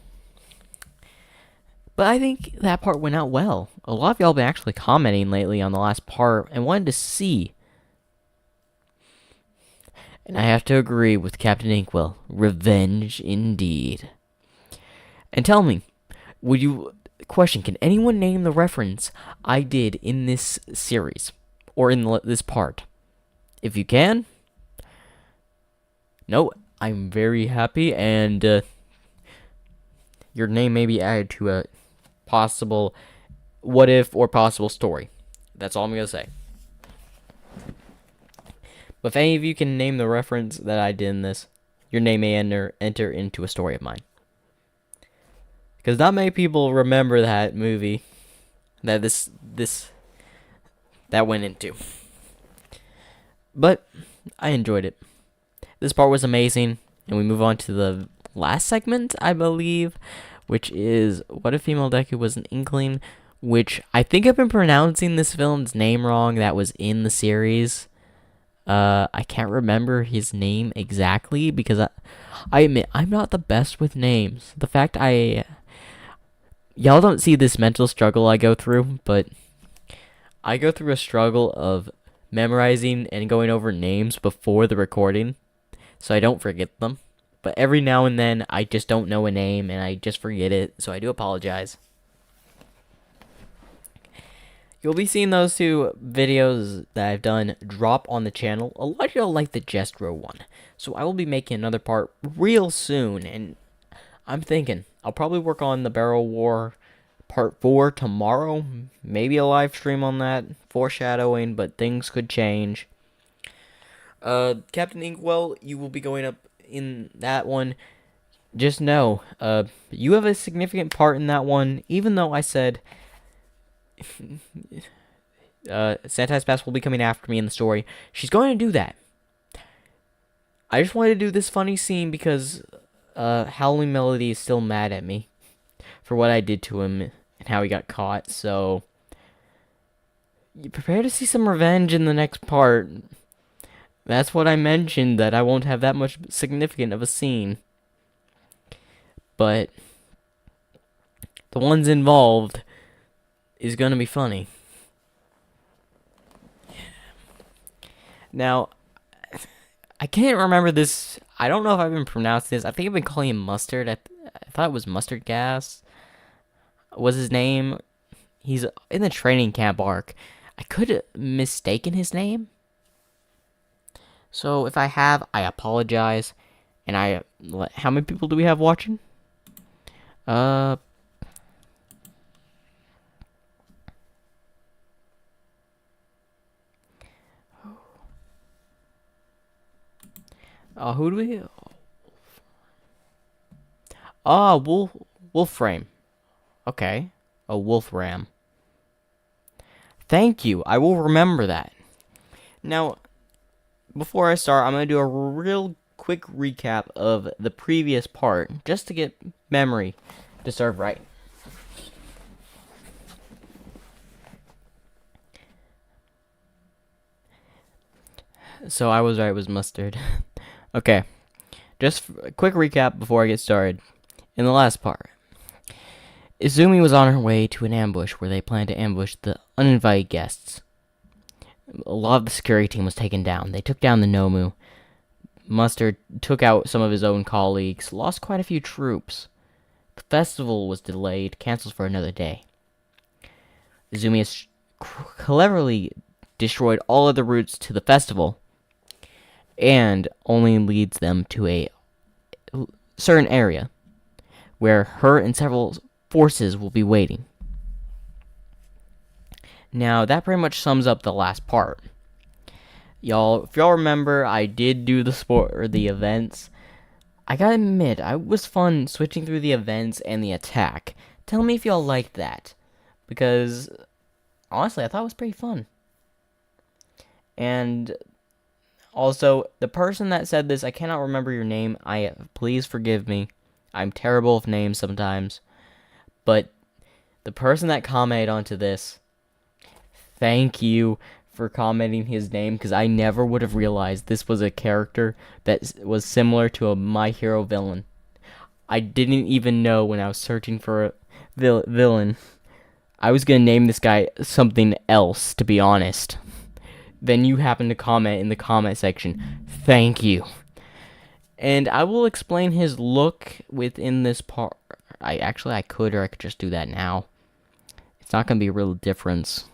But I think that part went out well. A lot of y'all have been actually commenting lately on the last part and wanted to see. And I have to agree with Captain Inkwell. Revenge indeed. And tell me, question, can anyone name the reference I did in this series? Or in this part? If you can. No, I'm very happy, and your name may be added to a possible what if or possible story. That's all I'm going to say. But if any of you can name the reference that I did in this, your name may enter into a story of mine. Because not many people remember that movie that that went into. But I enjoyed it. This part was amazing, and we move on to the last segment, I believe, which is What If Female Deku Was an Inkling, which I think I've been pronouncing this villain's name wrong that was in the series. I can't remember his name exactly because I admit I'm not the best with names. The fact y'all don't see this mental struggle I go through, but I go through a struggle of memorizing and going over names before the recording so I don't forget them. But every now and then I just don't know a name and I just forget it, so I do apologize. You'll be seeing those two videos that I've done drop on the channel. A lot of y'all like the Jestro one, so I will be making another part real soon, and I'm thinking I'll probably work on the Barrel War Part 4 tomorrow. Maybe a live stream on that, foreshadowing, but things could change. Captain Inkwell, you will be going up in that one. Just know, you have a significant part in that one, even though I said Santai's Pass will be coming after me in the story. She's going to do that. I just wanted to do this funny scene because Howling Melody is still mad at me for what I did to him and how he got caught, so you prepare to see some revenge in the next part. That's what I mentioned, that I won't have that much significant of a scene. But the ones involved is gonna be funny. Now, I can't remember this. I don't know if I've been pronouncing this. I think I've been calling him Mustard. I thought it was Mustard Gas was his name. He's in the training camp arc. I could have mistaken his name. So if I have, I apologize. And how many people do we have watching? Who do we? Wolfram. Okay, a Wolfram. Thank you. I will remember that. Now, before I start, I'm going to do a real quick recap of the previous part, just to get memory to serve right. So I was right, it was Mustard. Okay, just a quick recap before I get started. In the last part, Izumi was on her way to an ambush where they planned to ambush the uninvited guests. A lot of the security team was taken down. They took down the Nomu. Mustard took out some of his own colleagues, lost quite a few troops. The festival was delayed, canceled for another day. Izumi has cleverly destroyed all of the routes to the festival and only leads them to a certain area where her and several forces will be waiting. Now, that pretty much sums up the last part. Y'all, if y'all remember, I did do the events. I gotta admit, it was fun switching through the events and the attack. Tell me if y'all liked that, because honestly, I thought it was pretty fun. And also, the person that said this, I cannot remember your name. Please forgive me. I'm terrible with names sometimes. But the person that commented onto this, thank you for commenting his name, because I never would have realized this was a character that was similar to a My Hero villain. I didn't even know when I was searching for a villain. I was going to name this guy something else, to be honest. Then you happen to comment in the comment section. Thank you. And I will explain his look within this part. I could just do that now. It's not going to be a real difference.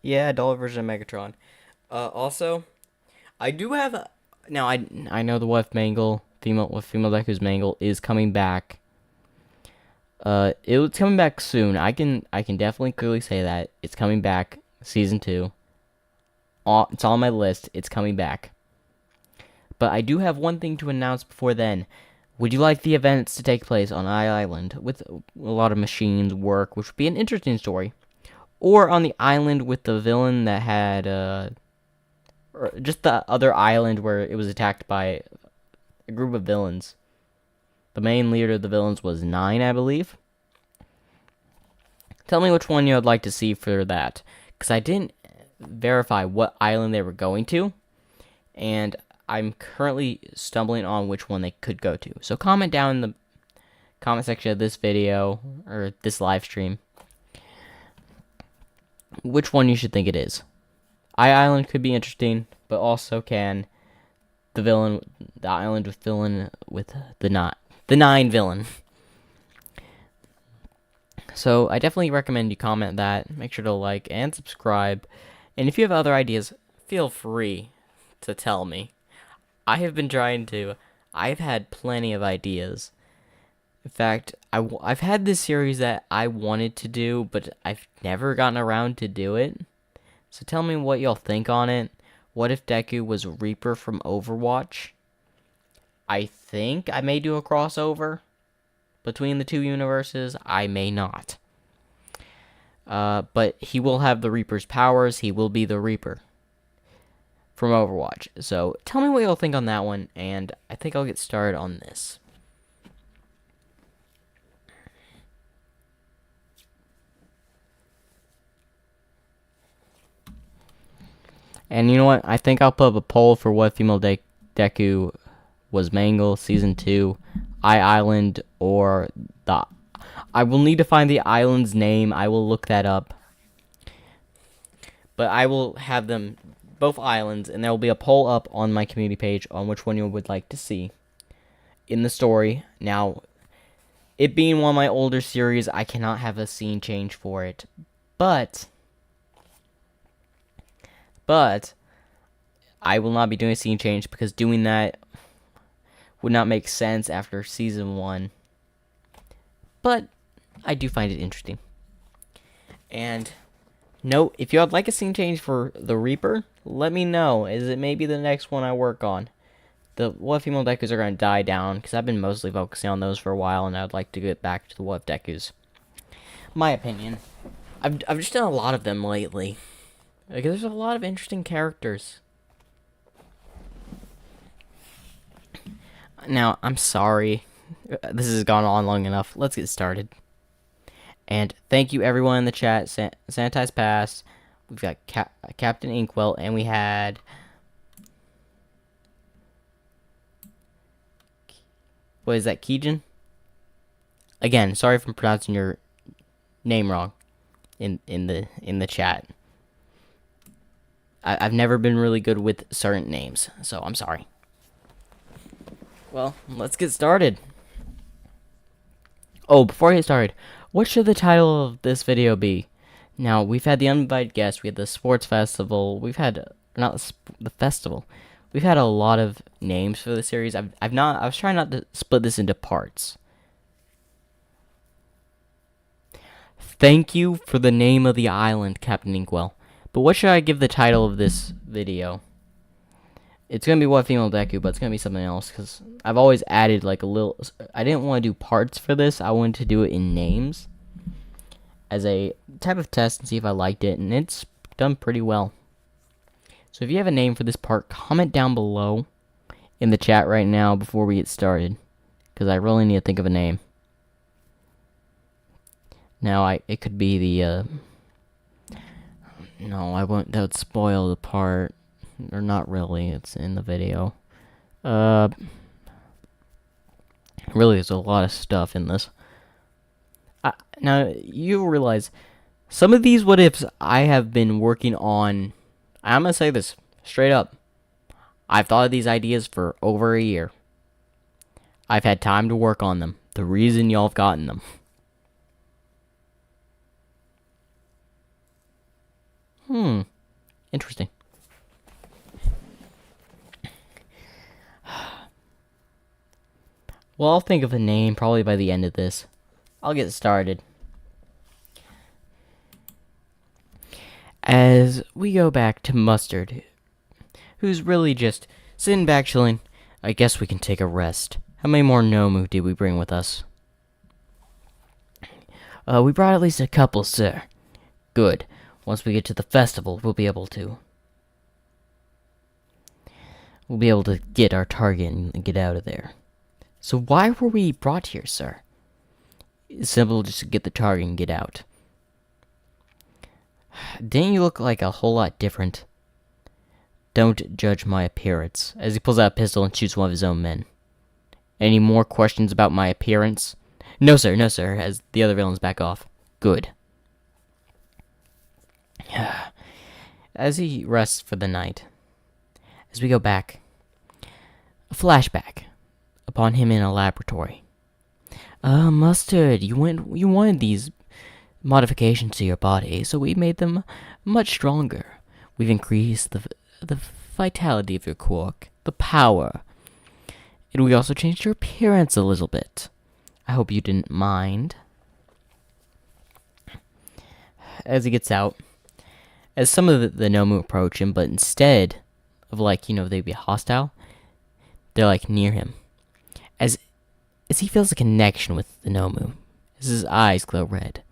Yeah, dollar version of Megatron. Also, I do have now. I know the Wolf Mangle female Deku's Mangle is coming back. It's coming back soon. I can definitely clearly say that it's coming back. Season 2. It's on my list. It's coming back. But I do have one thing to announce before then. Would you like the events to take place on Island with a lot of machines work, which would be an interesting story? Or on the island with the villain that had, or just the other island where it was attacked by a group of villains. The main leader of the villains was 9, I believe. Tell me which one you would like to see for that, because I didn't verify what island they were going to, and I'm currently stumbling on which one they could go to. So comment down in the comment section of this video, or this live stream, which one you should think it is. Island could be interesting, but also can the island with the 9 villain. So I definitely recommend you comment that. Make sure to like and subscribe. And if you have other ideas, feel free to tell me. I've had plenty of ideas. In fact, I've had this series that I wanted to do, but I've never gotten around to do it. So tell me what y'all think on it. What if Deku was Reaper from Overwatch? I think I may do a crossover between the two universes. I may not. But he will have the Reaper's powers. He will be the Reaper from Overwatch. So tell me what you'll think on that one, and I think I'll get started on this. And you know what? I think I'll put up a poll for what female Deku was Mangle Season 2, Island, or the... I will need to find the island's name. I will look that up. But I will have them, both islands, and there will be a poll up on my community page on which one you would like to see in the story. Now, it being one of my older series, I cannot have a scene change for it. But I will not be doing a scene change because doing that would not make sense after Season 1. But I do find it interesting. And note, if you would like a scene change for the Reaper, let me know, as it may be the next one I work on. The What Female Dekus are going to die down, because I've been mostly focusing on those for a while, and I would like to get back to the What Dekus. My opinion. I've just done a lot of them lately. Like, there's a lot of interesting characters. Now, I'm sorry. This has gone on long enough. Let's get started. And thank you everyone in the chat. Sanitize Pass. We've got Captain Inkwell, and we had... What is that, Keijin? Again, sorry if I'm pronouncing your name wrong in the chat. I've never been really good with certain names, so I'm sorry. Well, let's get started. Oh, before I get started, what should the title of this video be? Now, we've had the uninvited guest, we had the sports festival, we've had, not the festival, we've had a lot of names for the series. I was trying not to split this into parts. Thank you for the name of the island, Captain Inkwell. But what should I give the title of this video? It's going to be What Female Deku, but it's going to be something else, because I've always added like a little... I didn't want to do parts for this. I wanted to do it in names as a type of test and see if I liked it, and it's done pretty well. So if you have a name for this part, comment down below in the chat right now before we get started, because I really need to think of a name. Now, it could be the... No, I won't... That would spoil the part. Or not really, it's in the video. Really, there's a lot of stuff in this. Now, you realize, some of these what-ifs I have been working on... I'm gonna say this, straight up. I've thought of these ideas for over a year. I've had time to work on them. The reason y'all have gotten them. Interesting. Well, I'll think of a name probably by the end of this. I'll get started. As we go back to Mustard, who's really just sitting back chilling. I guess we can take a rest. How many more Nomu did we bring with us? We brought at least a couple, sir. Good. Once we get to the festival, we'll be able to get our target and get out of there. So why were we brought here, sir? It's simple, just to get the target and get out. Didn't you look like a whole lot different? Don't judge my appearance. As he pulls out a pistol and shoots one of his own men. Any more questions about my appearance? No, sir, as the other villains back off. Good. As he rests for the night, as we go back, a flashback upon him in a laboratory. Mustard, you wanted these modifications to your body, so we made them much stronger. We've increased the vitality of your quark, the power, and we also changed your appearance a little bit. I hope you didn't mind. As he gets out, as some of the Nomu approach him, but instead of they'd be hostile, they're near him. As he feels a connection with the Nomu, as his eyes glow red.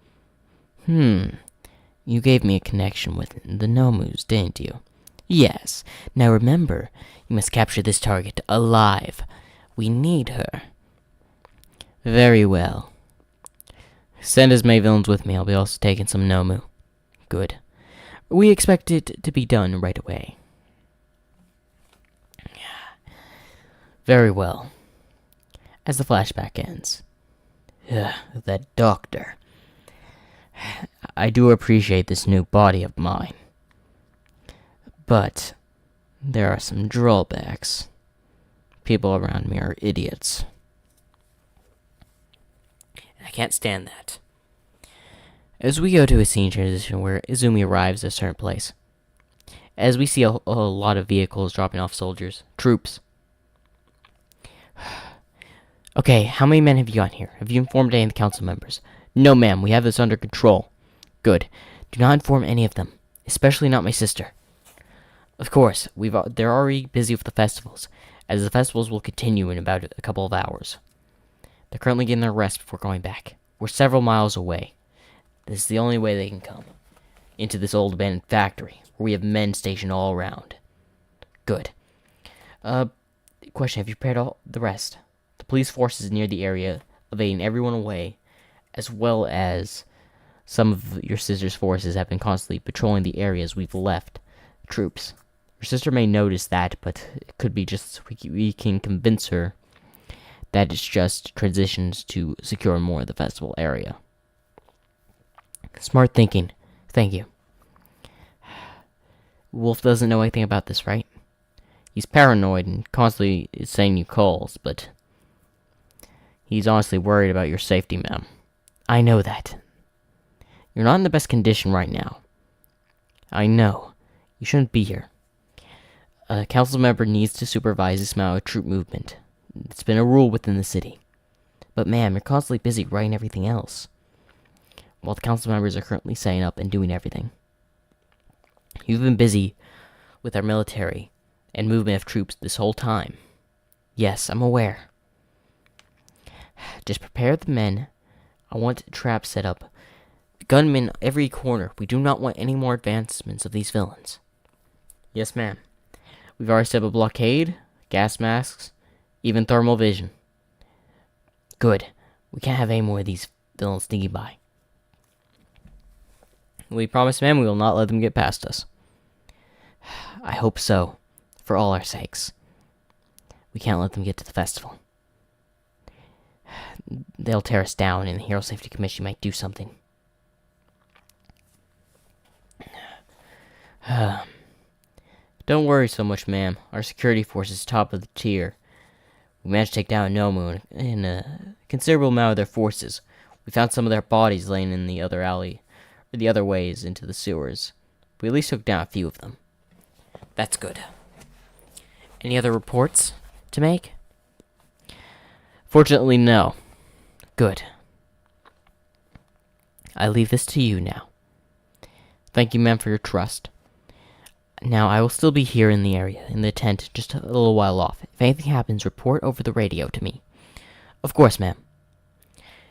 You gave me a connection with the Nomus, didn't you? Yes. Now remember, you must capture this target alive. We need her. Very well. Send as many villains with me. I'll be also taking some Nomu. Good. We expect it to be done right away. Very well. As the flashback ends. That doctor. I do appreciate this new body of mine. But there are some drawbacks. People around me are idiots. I can't stand that. As we go to a scene transition where Izumi arrives at a certain place, as we see a lot of vehicles dropping off soldiers, troops. Okay, how many men have you got here? Have you informed any of the council members? No, ma'am, we have this under control. Good. Do not inform any of them, especially not my sister. Of course, they're already busy with the festivals, as the festivals will continue in about a couple of hours. They're currently getting their rest before going back. We're several miles away. This is the only way they can come. Into this old abandoned factory, where we have men stationed all around. Good. Question, have you prepared all the rest? The police forces near the area, evading everyone away, as well as some of your sister's forces have been constantly patrolling the areas we've left. Troops. Your sister may notice that, but it could be just we can convince her that it's just transitions to secure more of the festival area. Smart thinking. Thank you. Wolf doesn't know anything about this, right? He's paranoid and constantly is saying you calls, but he's honestly worried about your safety, ma'am. I know that. You're not in the best condition right now. I know. You shouldn't be here. A council member needs to supervise this amount of troop movement. It's been a rule within the city. But ma'am, you're constantly busy writing everything else, while the council members are currently setting up and doing everything. You've been busy with our military and movement of troops this whole time. Yes, I'm aware. Just prepare the men. I want traps set up. Gunmen every corner. We do not want any more advancements of these villains. Yes, ma'am. We've already set up a blockade, gas masks, even thermal vision. Good. We can't have any more of these villains sneaking by. We promise, ma'am, we will not let them get past us. I hope so, for all our sakes. We can't let them get to the festival. They'll tear us down, and the Hero Safety Commission might do something. Don't worry so much, ma'am. Our security force is top of the tier. We managed to take down Nomu and a considerable amount of their forces. We found some of their bodies laying in the other alley, or the other ways into the sewers. We at least took down a few of them. That's good. Any other reports to make? Fortunately, no. Good. I leave this to you now. Thank you, ma'am, for your trust. Now, I will still be here in the area, in the tent, just a little while off. If anything happens, report over the radio to me. Of course, ma'am.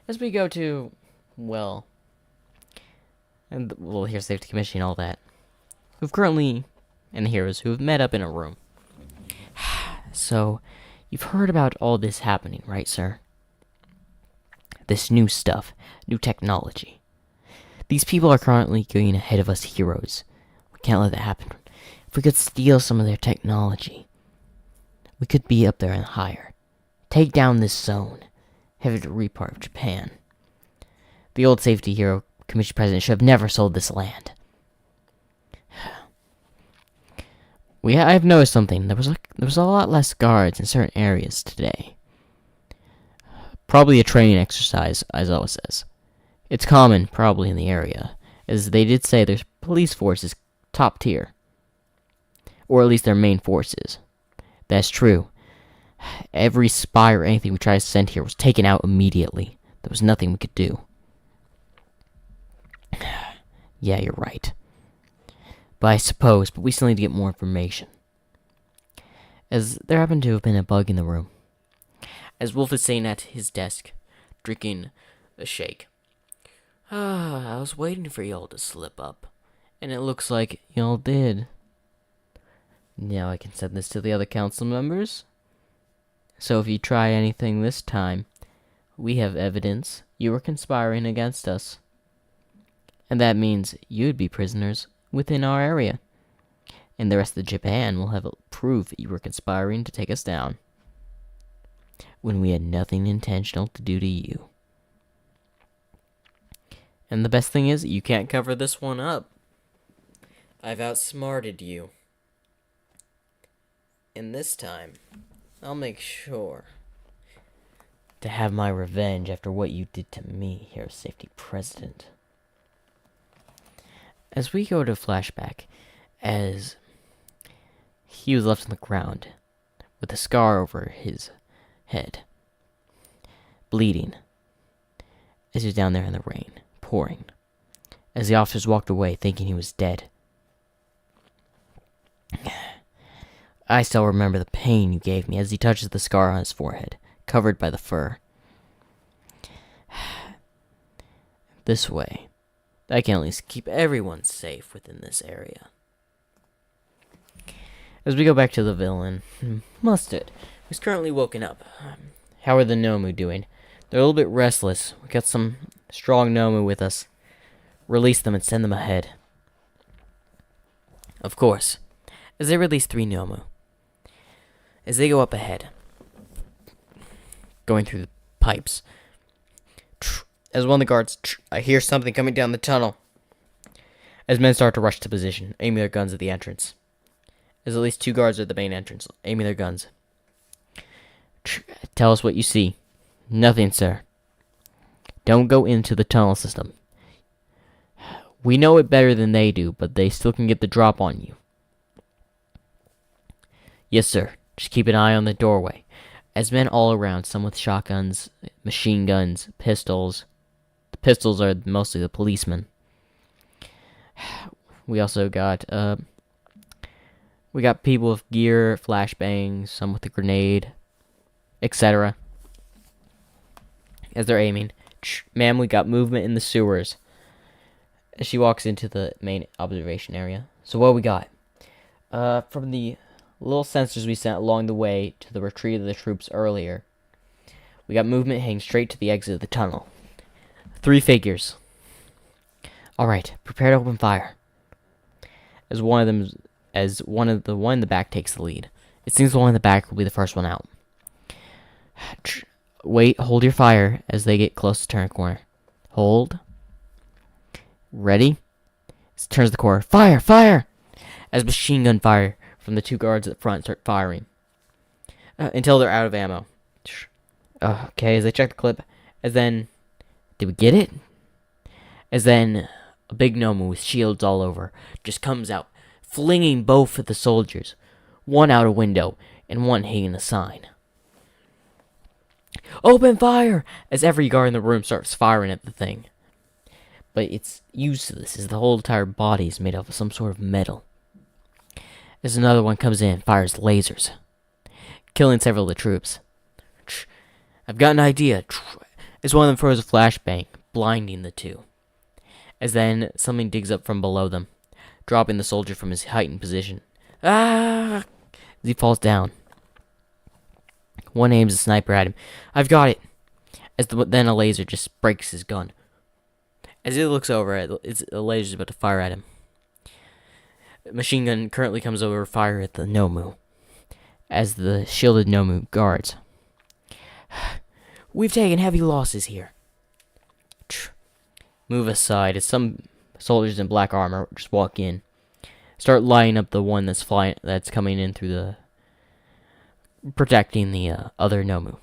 As we go to, well, and we'll hear Safety Commission and all that, who've currently, and the heroes who've met up in a room. So, you've heard about all this happening, right, sir? This new stuff, new technology. These people are currently going ahead of us heroes. We can't let that happen. If we could steal some of their technology, we could be up there and higher. Take down this zone. Have it be part of Japan. The old Safety Hero Commission president should have never sold this land. I've noticed something. There was a lot less guards in certain areas today. Probably a training exercise, Aizawa says. It's common, probably, in the area, as they did say their police force is top tier. Or at least their main forces. That's true. Every spy or anything we tried to send here was taken out immediately. There was nothing we could do. Yeah, you're right. But we still need to get more information. As there happened to have been a bug in the room. As Wolf is sitting at his desk, drinking a shake. I was waiting for y'all to slip up, and it looks like y'all did. Now I can send this to the other council members. So if you try anything this time, we have evidence you were conspiring against us. And that means you'd be prisoners within our area. And the rest of Japan will have proof that you were conspiring to take us down, when we had nothing intentional to do to you. And the best thing is, you can't cover this one up. I've outsmarted you. And this time, I'll make sure to have my revenge after what you did to me, here, Safety President. As we go to flashback, as he was left on the ground with a scar over his head, bleeding, as he was down there in the rain, pouring, as the officers walked away thinking he was dead. I still remember the pain you gave me as he touches the scar on his forehead, covered by the fur. This way, I can at least keep everyone safe within this area. As we go back to the villain, Mustard, who's currently woken up. How are the Nomu doing? They're a little bit restless. We got some strong Nomu with us. Release them and send them ahead. Of course, as they release 3 Nomu, as they go up ahead, going through the pipes, as one of the guards, I hear something coming down the tunnel. As men start to rush to position, aiming their guns at the entrance. As at least 2 guards at the main entrance, aiming their guns. Tell us what you see. Nothing, sir. Don't go into the tunnel system. We know it better than they do, but they still can get the drop on you. Yes, sir. Just keep an eye on the doorway. As men all around, some with shotguns, machine guns, pistols. The pistols are mostly the policemen. We also got, we got people with gear, flashbangs, some with a grenade, etc. As they're aiming. Ma'am, we got movement in the sewers. As she walks into the main observation area. So what we got? From the little sensors we sent along the way to the retreat of the troops earlier, we got movement heading straight to the exit of the tunnel. 3 figures. Alright, prepare to open fire. As one in the back takes the lead. It seems the one in the back will be the first one out. Wait, hold your fire as they get close to turn a corner. Hold. Ready? Turns the corner. Fire! Fire! As machine gun fire from the 2 guards at the front start firing. Until they're out of ammo. Okay, as they check the clip. As then... Did we get it? As then... A big Nomu with shields all over just comes out, flinging both of the soldiers. One out a window, and one hitting a sign. Open fire! As every guard in the room starts firing at the thing. But it's useless, as the whole entire body is made of some sort of metal. As another one comes in, fires lasers, killing several of the troops. I've got an idea. As one of them throws a flashbang, blinding the 2. As then something digs up from below them, dropping the soldier from his heightened position. Ah! As he falls down. One aims a sniper at him. I've got it. Then a laser just breaks his gun. As he looks over, a laser's about to fire at him. A machine gun currently comes over to fire at the Nomu, as the shielded Nomu guards. We've taken heavy losses here. Move aside as some soldiers in black armor just walk in. Start lining up the one that's coming in through the... protecting the other Nomu.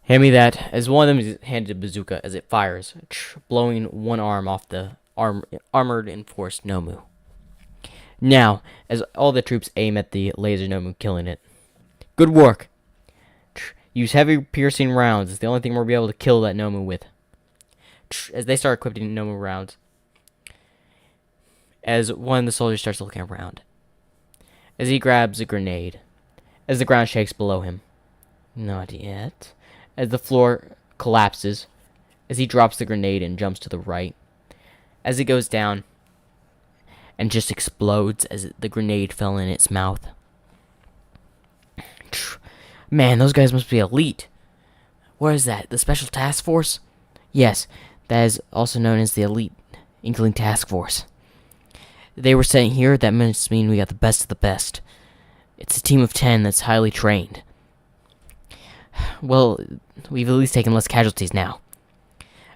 Hand me that, as one of them is handed a bazooka as it fires, blowing one arm off the armored enforced Nomu. Now, as all the troops aim at the laser Nomu, killing it. Good work! Use heavy piercing rounds. It's the only thing we'll be able to kill that Nomu with. As they start equipping Nomu rounds. As one of the soldiers starts looking around. As he grabs a grenade. As the ground shakes below him. Not yet. As the floor collapses. as he drops the grenade and jumps to the right. As it goes down and just explodes as the grenade fell in its mouth. Man, those guys must be elite. What is that? The Special Task Force? Yes, that is also known as the Elite Inkling Task Force. They were sent here, that must mean we got the best of the best. It's a team of 10 that's highly trained. Well, we've at least taken less casualties now.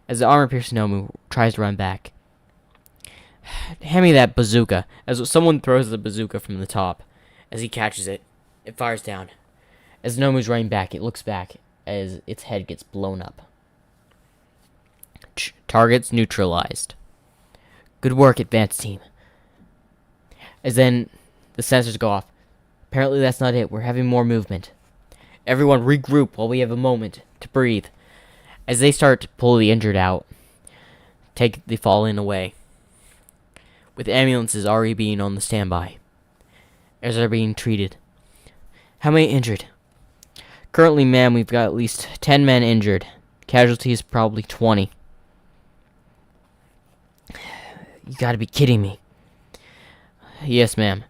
As the armor-piercing Nomu tries to run back. Hand me that bazooka. As someone throws the bazooka from the top. As he catches it, it fires down. As Nomu's running back, it looks back as its head gets blown up. Targets neutralized. Good work, advanced team. As then the sensors go off. Apparently that's not it. We're having more movement. Everyone regroup while we have a moment to breathe. As they start to pull the injured out, take the fallen away. With ambulances already being on the standby. As they're being treated. How many injured? Currently, ma'am, we've got at least 10 men injured. Casualties probably 20. You gotta be kidding me. Yes, ma'am.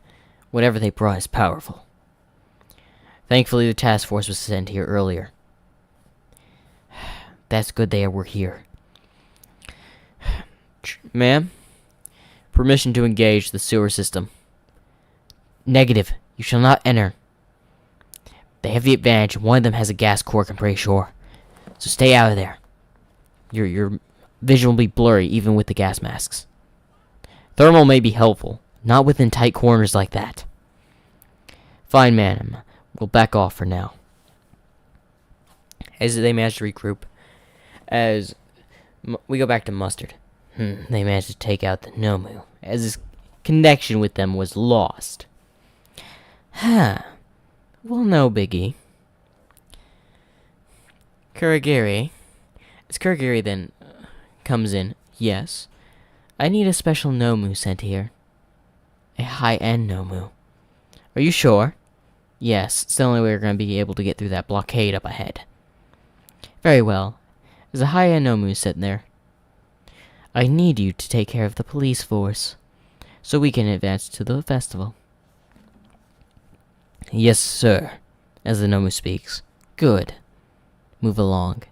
Whatever they brought is powerful. Thankfully, the task force was sent here earlier. That's good they were here. Ma'am? Permission to engage the sewer system. Negative. You shall not enter. They have the advantage. One of them has a gas cork, I'm pretty sure. So stay out of there. Your vision will be blurry, even with the gas masks. Thermal may be helpful. Not within tight corners like that. Fine, ma'am. We'll back off for now. As they manage to regroup, as we go back to Mustard. They managed to take out the Nomu, as his connection with them was lost. Well, no biggie. Kurogiri. As Kurogiri then comes in, yes. I need a special Nomu sent here. A high-end Nomu. Are you sure? Yes, it's the only way we're going to be able to get through that blockade up ahead. Very well. There's a high-end Nomu sitting there. I need you to take care of the police force, so we can advance to the festival. Yes, sir, as the Nomu speaks. Good. Move along.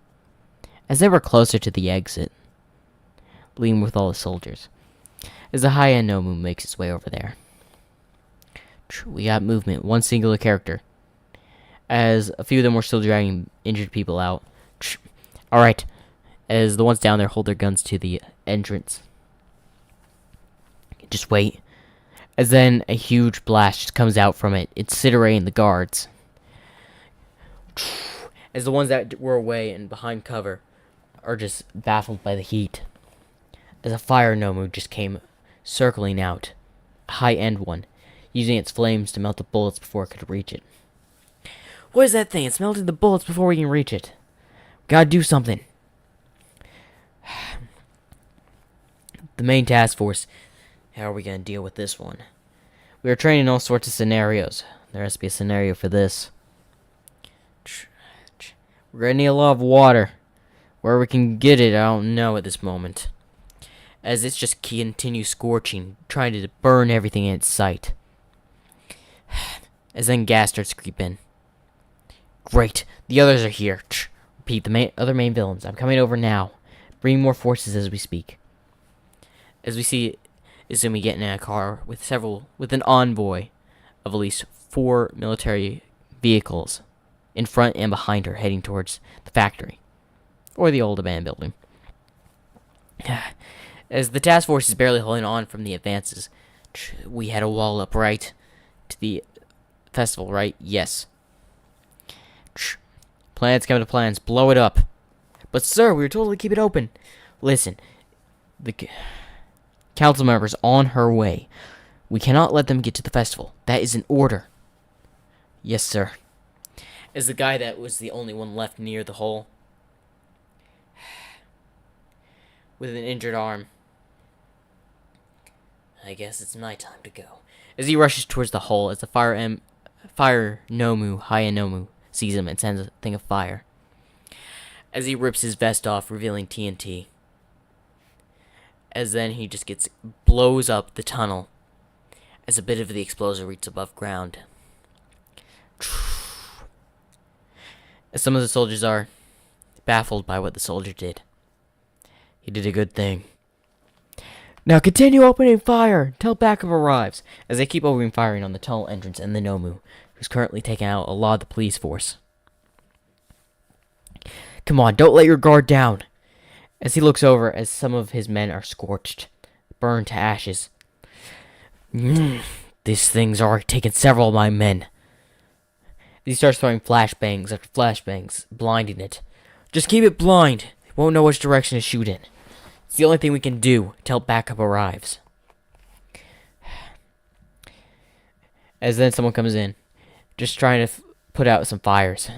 As they were closer to the exit, leading with all the soldiers, as the high-end Nomu makes its way over there. We got movement, one singular character. As a few of them were still dragging injured people out. Alright, as the ones down there hold their guns to the entrance. Just wait. As then a huge blast just comes out from it, incinerating the guards. As the ones that were away and behind cover are just baffled by the heat. As a fire Nomu just came circling out. A high-end one, using its flames to melt the bullets before it could reach it. What is that thing? It's melted the bullets before we can reach it. Gotta do something. The main task force. How are we gonna deal with this one? We are training all sorts of scenarios. There has to be a scenario for this. We're gonna need a lot of water. Where we can get it, I don't know at this moment. As it's just continues scorching, trying to burn everything in its sight. As then gas starts to creep in. Great, the others are here. Repeat, the other main villains. I'm coming over now. Bring more forces as we speak. As we see Izumi getting in a car with an envoy of at least 4 military vehicles in front and behind her, heading towards the factory or the old abandoned building. As the task force is barely holding on from the advances, we had a wall up right to the festival, right? Yes. Plans come to plans. Blow it up. But sir, we were told to keep it open. Listen, the council member's on her way. We cannot let them get to the festival. That is an order. Yes, sir. As the guy that was the only one left near the hole, with an injured arm. I guess it's my time to go. As he rushes towards the hole, as the fire Nomu, Haya Nomu, sees him and sends a thing of fire. as he rips his vest off, revealing TNT. As then he just blows up the tunnel as a bit of the explosion reaches above ground. As some of the soldiers are baffled by what the soldier did. He did a good thing. Now continue opening fire until backup arrives, as they keep opening firing on the tunnel entrance and the Nomu, who's currently taking out a lot of the police force. Come on, don't let your guard down. As he looks over as some of his men are scorched, burned to ashes. These things are taking several of my men. He starts throwing flashbangs after flashbangs, blinding it. Just keep it blind. They won't know which direction to shoot in. It's the only thing we can do until backup arrives. As then someone comes in, just trying to put out some fires.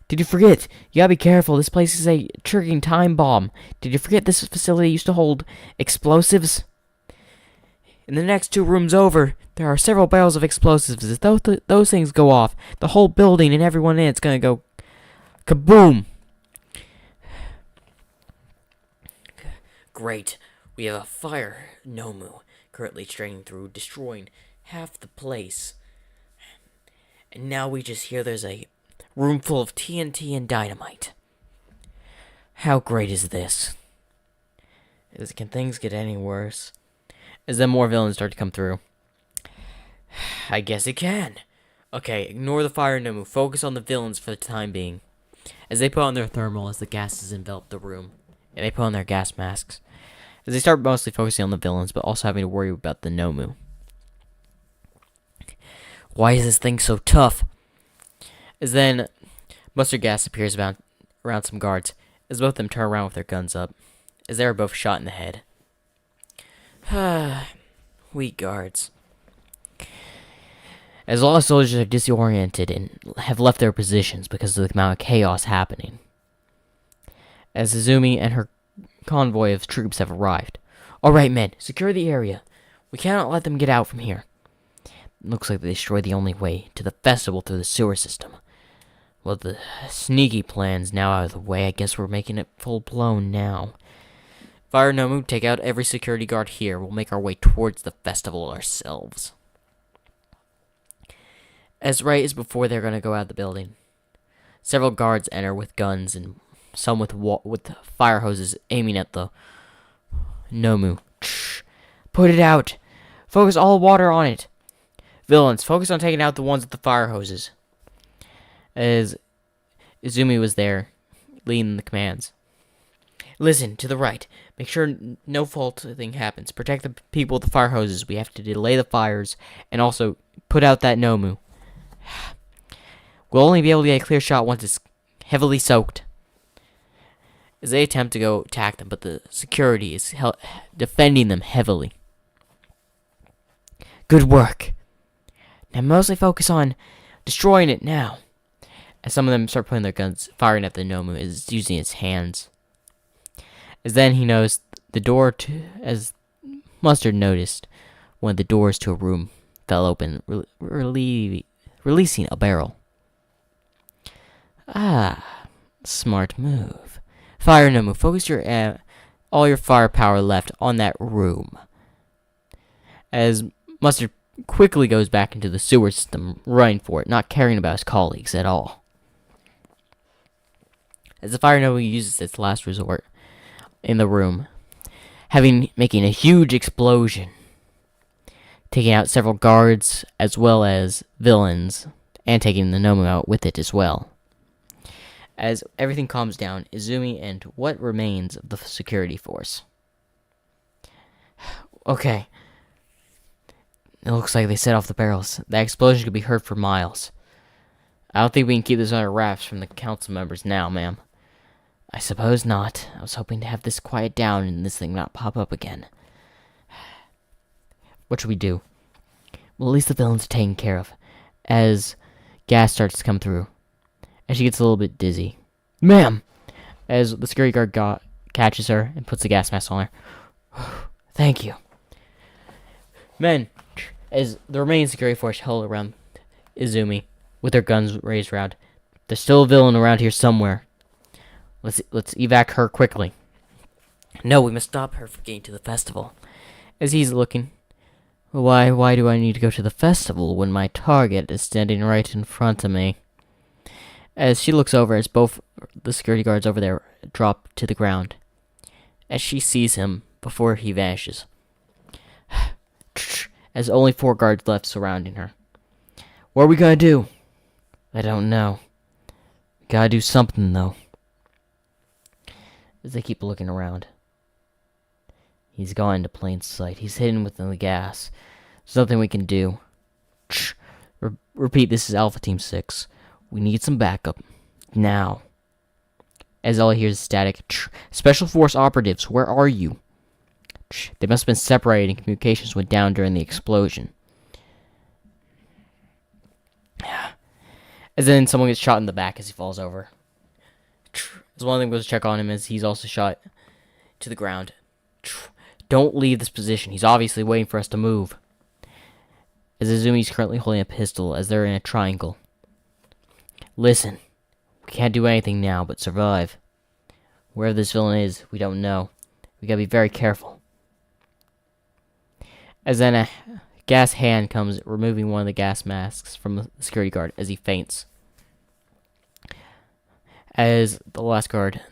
Did you forget? You gotta be careful. This place is a triggering time bomb. Did you forget this facility used to hold explosives? In the next 2 rooms over, there are several barrels of explosives. If those things go off, the whole building and everyone in it's gonna go kaboom. Great. We have a fire Nomu currently straining through, destroying half the place. And now we just hear there's a room full of TNT and dynamite. How great is this? Can things get any worse? As then more villains start to come through. I guess it can. Okay, ignore the fire Nomu. Focus on the villains for the time being. As they put on their thermal as the gases envelop the room. And they put on their gas masks. As they start mostly focusing on the villains, but also having to worry about the Nomu. Why is this thing so tough? As then mustard gas appears around some guards, as both of them turn around with their guns up, as they are both shot in the head. Weak guards. As a lot of soldiers are disoriented and have left their positions because of the amount of chaos happening. As Izumi and her convoy of troops have arrived. Alright, men, secure the area. We cannot let them get out from here. It looks like they destroyed the only way to the festival through the sewer system. Well, the sneaky plan's now out of the way. I guess we're making it full-blown now. Fire Nomu, take out every security guard here. We'll make our way towards the festival ourselves. As right as before they're going to go out of the building, several guards enter with guns and some with fire hoses aiming at the Nomu. Put it out. Focus all water on it. Villains, focus on taking out the ones with the fire hoses. As Izumi was there, leading the commands. Listen, to the right. Make sure no fault thing happens. Protect the people with the fire hoses. We have to delay the fires and also put out that Nomu. We'll only be able to get a clear shot once it's heavily soaked. As they attempt to go attack them, but the security is defending them heavily. Good work. Now mostly focus on destroying it now. As some of them start putting their guns, firing at the Nomu is using its hands. As then he knows the door to, as Mustard noticed, one of the doors to a room fell open, releasing a barrel. Smart move. Fire Nomu, focus all your firepower left on that room. As Mustard quickly goes back into the sewer system, running for it, not caring about his colleagues at all. As the Fire Nomu uses its last resort in the room, making a huge explosion, taking out several guards as well as villains, and taking the Nomu out with it as well. As everything calms down, Izumi and what remains of the security force. Okay. It looks like they set off the barrels. That explosion could be heard for miles. I don't think we can keep this under wraps from the council members now, ma'am. I suppose not. I was hoping to have this quiet down and this thing not pop up again. What should we do? Well, at least the villains are taken care of. As gas starts to come through. As she gets a little bit dizzy. Ma'am! As the security guard catches her and puts the gas mask on her. Thank you. Men, as the remaining security force held around Izumi, with their guns raised around, there's still a villain around here somewhere. Let's evac her quickly. No, we must stop her from getting to the festival. As he's looking, why do I need to go to the festival when my target is standing right in front of me? As she looks over, as both the security guards over there drop to the ground, as she sees him before he vanishes, as only 4 guards left surrounding her. What are we gonna do? I don't know. Gotta do something, though. As they keep looking around. He's gone into plain sight. He's hidden within the gas. There's nothing we can do. Repeat, this is Alpha Team 6. We need some backup. Now. As all I hear is static. Special Force operatives, where are you? They must have been separated and communications went down during the explosion. As then someone gets shot in the back as he falls over. As one of them goes to check on him as he's also shot to the ground. Don't leave this position. He's obviously waiting for us to move. As Izumi's currently holding a pistol as they're in a triangle. Listen. We can't do anything now but survive. Wherever this villain is, we don't know. We gotta be very careful. As then a gas hand comes, removing one of the gas masks from the security guard as he faints. As the last guard,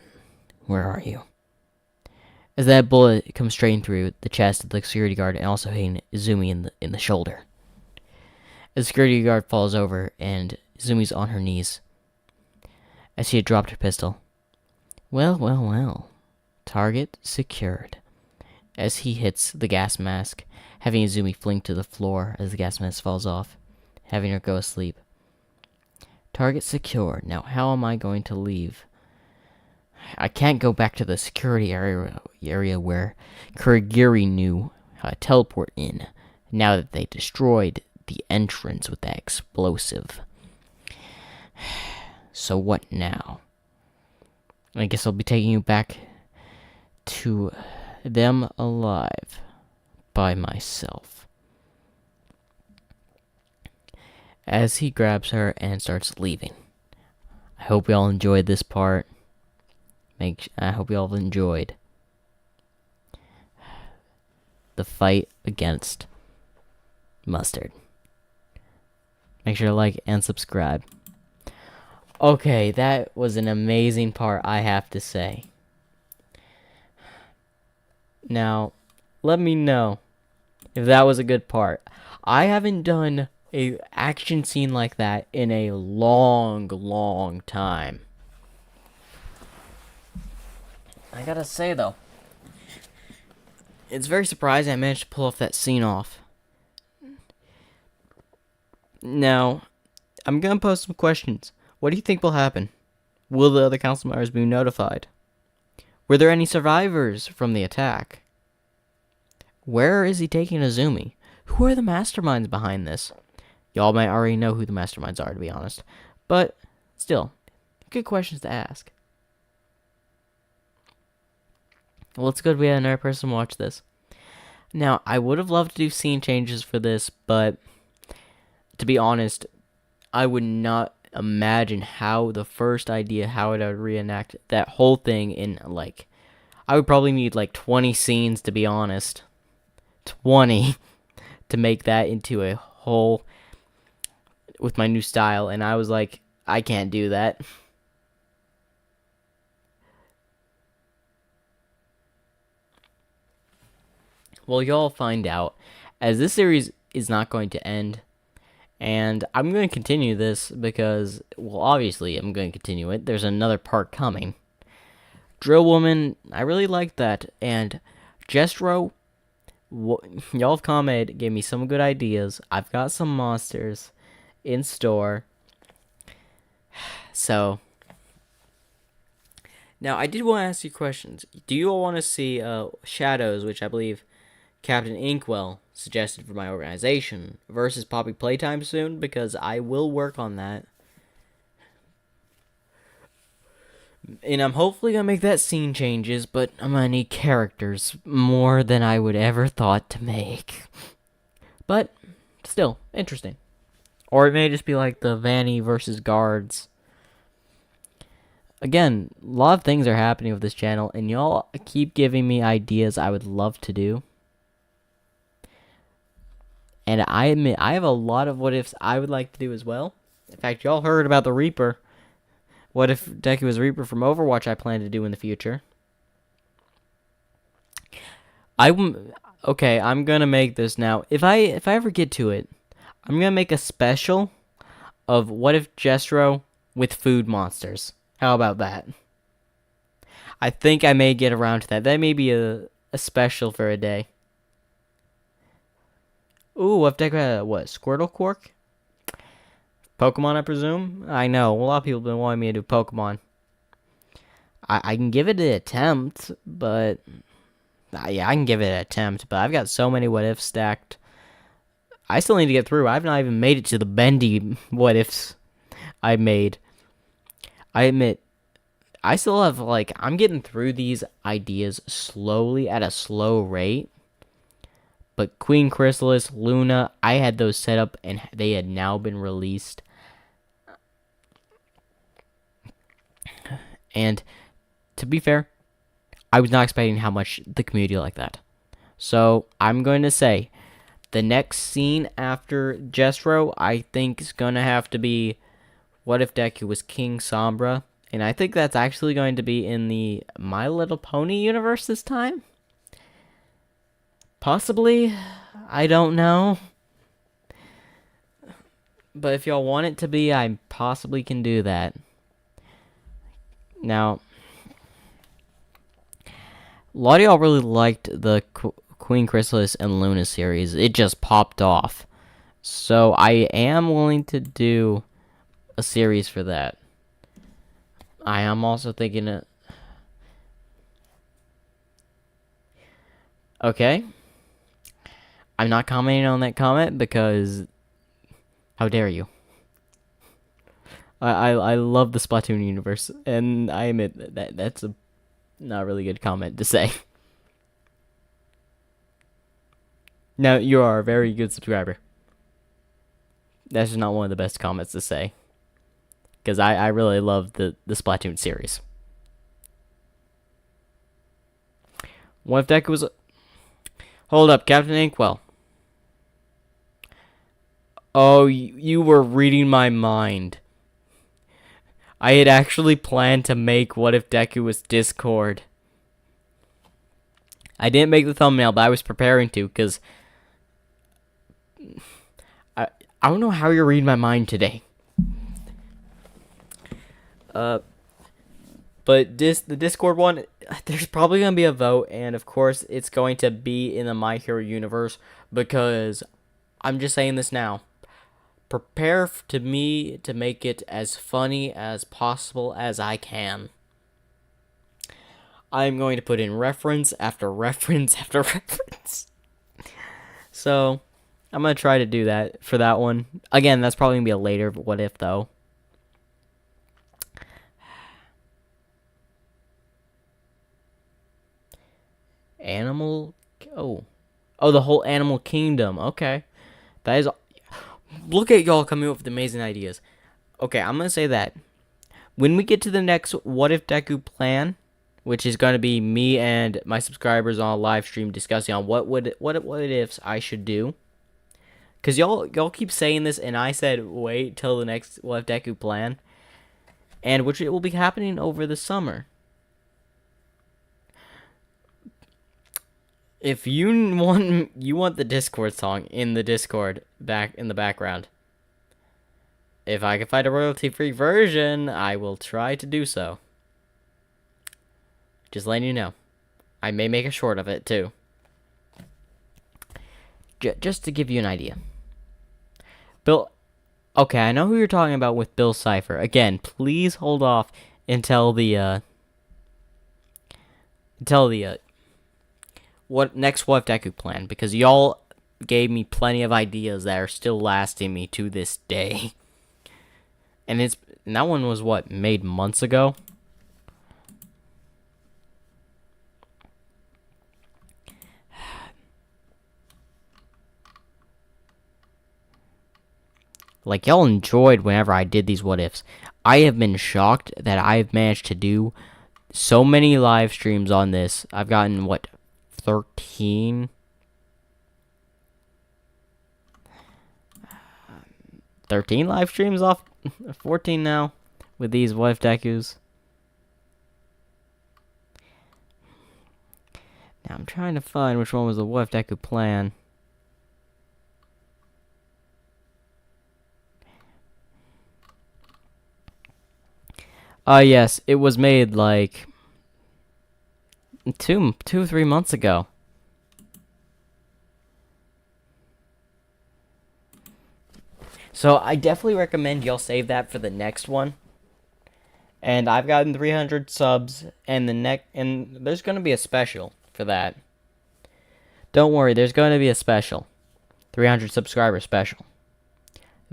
where are you? As that bullet comes straight through the chest of the security guard and also hitting Izumi in the shoulder. As the security guard falls over and Izumi's on her knees. As she had dropped her pistol. Well. Target secured. As he hits the gas mask, having Izumi fling to the floor as the gas mask falls off, having her go asleep. Target secured. Now how am I going to leave? I can't go back to the security area where Kurogiri knew how to teleport in, now that they destroyed the entrance with that explosive. So what now? I guess I'll be taking you back to them alive by myself. As he grabs her and starts leaving. I hope you all enjoyed this part. I hope you all enjoyed the fight against Mustard. Make sure to like and subscribe. Okay, that was an amazing part, I have to say. Now, let me know if that was a good part. I haven't done a action scene like that in a long time. I gotta say, though, it's very surprising I managed to pull off that scene off. Now, I'm gonna pose some questions. What do you think will happen? Will the other council members be notified? Were there any survivors from the attack? Where is he taking Izumi? Who are the masterminds behind this? Y'all might already know who the masterminds are, to be honest. But, still, good questions to ask. Well, it's good we had another person watch this. Now, I would have loved to do scene changes for this, but to be honest, I would not imagine how the first idea, how I would reenact that whole thing in, like, I would probably need, 20 scenes, to be honest. 20 to make that into a whole with my new style, and I was like, I can't do that. Well, y'all find out, as this series is not going to end, and I'm going to continue this because, well, obviously I'm going to continue it. There's another part coming. Drill Woman, I really liked that, and Jestro, y'all have commented, gave me some good ideas. I've got some monsters in store. So, now I did want to ask you questions. Do you all want to see Shadows, which I believe Captain Inkwell suggested for my organization, versus Poppy Playtime soon? Because I will work on that. And I'm hopefully going to make that scene changes, but I'm going to need characters more than I would ever thought to make. But, still, interesting. Or it may just be like the Vanny versus guards. Again, a lot of things are happening with this channel, and y'all keep giving me ideas I would love to do. And I admit, I have a lot of what ifs I would like to do as well. In fact, y'all heard about the Reaper. What if Deku was Reaper from Overwatch I plan to do in the future. Okay, I'm gonna make this now. If I ever get to it, I'm gonna make a special of what if Jestro with food monsters. How about that? I think I may get around to that. That may be a special for a day. Ooh, what if Deku had what? Squirtle Quark? Pokemon, I presume? I know, a lot of people have been wanting me to do Pokemon. I can give it an attempt, but... yeah, I can give it an attempt, but I've got so many what ifs stacked. I still need to get through. I've not even made it to the bendy what ifs I made. I admit, I still have, like, I'm getting through these ideas slowly at a slow rate. But Queen Chrysalis, Luna, I had those set up and they had now been released. And to be fair, I was not expecting how much the community liked that. So I'm going to say the next scene after Jestro, I think, is going to have to be what if Deku was King Sombra. And I think that's actually going to be in the My Little Pony universe this time. Possibly. I don't know. But if y'all want it to be, I possibly can do that. Now, a lot of y'all really liked the Queen Chrysalis and Luna series. It just popped off. So I am willing to do a series for that. I am also thinking of... Okay. I'm not commenting on that comment because... How dare you? I love the Splatoon universe, and I admit that's a not really good comment to say. Now, you are a very good subscriber. That's just not one of the best comments to say. Because I really love the Splatoon series. What if Deku was... Hold up, Captain Inkwell. Oh, you were reading my mind. I had actually planned to make What If Deku was Discord. I didn't make the thumbnail, but I was preparing to, because... I don't know how you're reading my mind today. But the Discord one, there's probably going to be a vote, and of course, it's going to be in the My Hero universe, because I'm just saying this now. Prepare to me to make it as funny as possible as I can. I'm going to put in reference after reference after reference. So, I'm going to try to do that for that one. Again, that's probably going to be a later what if, though. Animal... Oh, the whole animal kingdom. Okay. That is... Look at y'all coming up with amazing ideas. Okay, I'm going to say that. When we get to the next What If Deku plan, which is going to be me and my subscribers on a live stream discussing on what ifs I should do. Because y'all keep saying this, and I said wait till the next What If Deku plan. And which it will be happening over the summer. If you want the Discord song in the Discord back in the background. If I can find a royalty-free version, I will try to do so. Just letting you know. I may make a short of it too. Just to give you an idea. Bill, okay, I know who you're talking about with Bill Cipher. Again, please hold off until the next What If Deku plan, because y'all gave me plenty of ideas that are still lasting me to this day. And that one was what, made months ago? Like, y'all enjoyed whenever I did these what ifs. I have been shocked that I've managed to do so many live streams on this. I've gotten, what, 13? 13 live streams off? 14 now with these what if Dekus. Now I'm trying to find which one was the what if Deku plan. Yes, it was made like 3 months ago. So I definitely recommend y'all save that for the next one. And I've gotten 300 subs, and and there's gonna be a special for that. Don't worry, there's going to be a special, 300 subscriber special.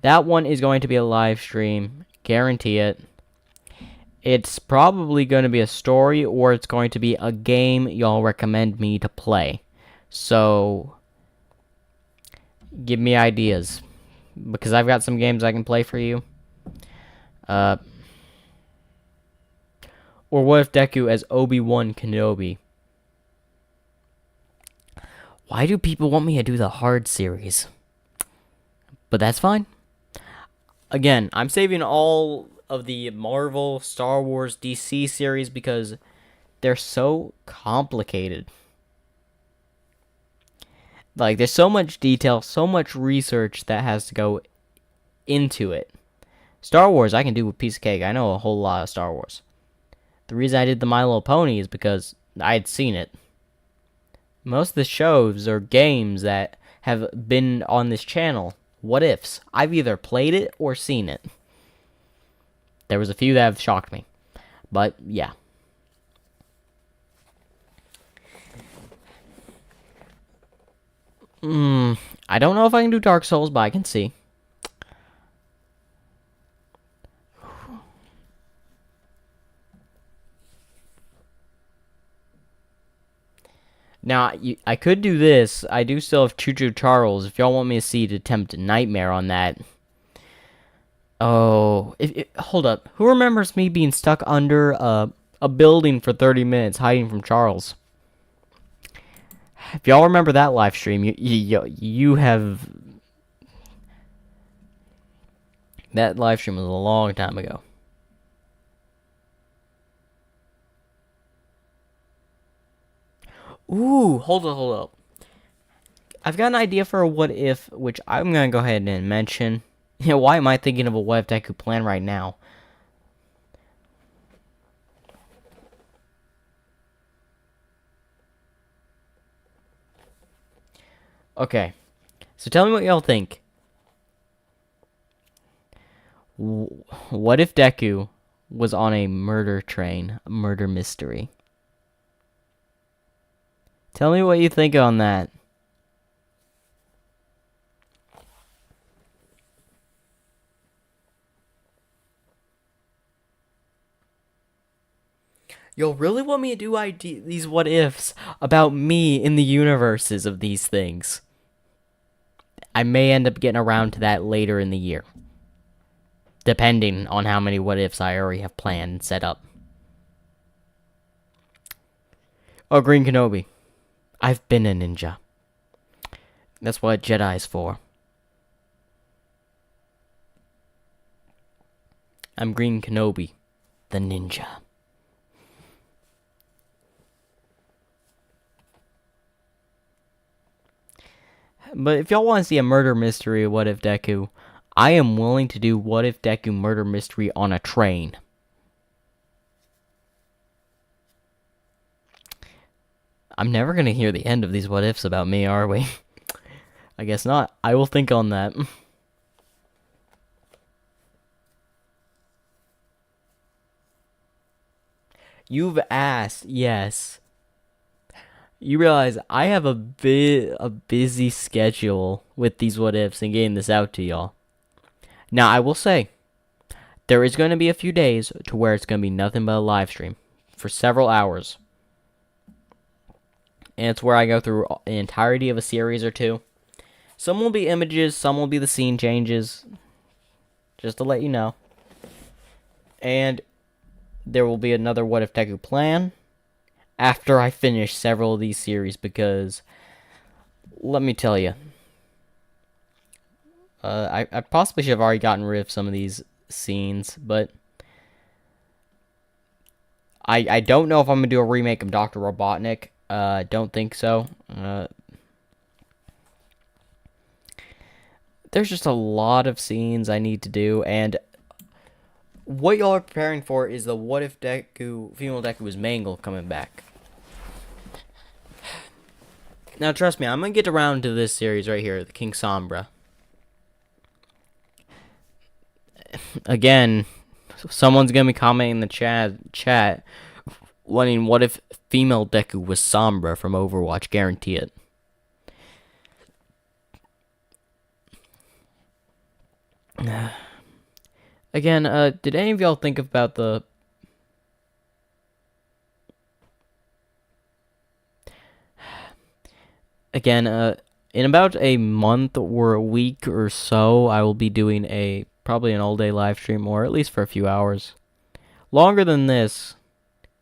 That one is going to be a live stream, guarantee it. It's probably going to be a story, or it's going to be a game y'all recommend me to play. So, give me ideas, because I've got some games I can play for you. Or what if Deku as Obi-Wan Kenobi? Why do people want me to do the hard series? But that's fine. Again, I'm saving all of the Marvel, Star Wars, DC series because they're so complicated. Like, there's so much detail, so much research that has to go into it. Star Wars, I can do with a piece of cake. I know a whole lot of Star Wars. The reason I did the My Little Pony is because I had seen it. Most of the shows or games that have been on this channel, what ifs, I've either played it or seen it. There was a few that have shocked me. But, yeah. I don't know if I can do Dark Souls, but I can see. Now, I could do this. I do still have Choo Choo Charles. If y'all want me to see to attempt Nightmare on that. Oh, hold up. Who remembers me being stuck under a building for 30 minutes hiding from Charles? If y'all remember that live stream, you have... That live stream was a long time ago. Ooh, hold up. I've got an idea for a what if, which I'm going to go ahead and mention. You know, why am I thinking of a what if Deku plan right now? Okay, so tell me what y'all think. What if Deku was on a murder train, a murder mystery? Tell me what you think on that. You'll really want me to do these what ifs about me in the universes of these things? I may end up getting around to that later in the year, depending on how many what ifs I already have planned and set up. Oh, Green Kenobi. I've been a ninja. That's what Jedi's for. I'm Green Kenobi, the ninja. But if y'all want to see a murder mystery, what if Deku, I am willing to do what if Deku murder mystery on a train. I'm never going to hear the end of these what ifs about me, are we? I guess not. I will think on that. You've asked, yes. You realize I have a busy schedule with these what ifs and getting this out to y'all. Now, I will say, there is going to be a few days to where it's going to be nothing but a live stream for several hours. And it's where I go through the entirety of a series or two. Some will be images, some will be the scene changes. just to let you know. And there will be another What If Deku plan after I finish several of these series, because let me tell you, I possibly should have already gotten rid of some of these scenes, but I don't know if I'm gonna do a remake of Dr. Robotnik. Don't think so. There's just a lot of scenes I need to do, and what y'all are preparing for is the What If Deku, female Deku is Mangle coming back. Now, trust me, I'm gonna get around to this series right here, the King Sombra. Again, someone's gonna be commenting in the chat, wanting what if female Deku was Sombra from Overwatch? Guarantee it. Again, did any of y'all think about the... Again, in about a month or a week or so, I will be doing probably an all-day live stream, or at least for a few hours. Longer than this,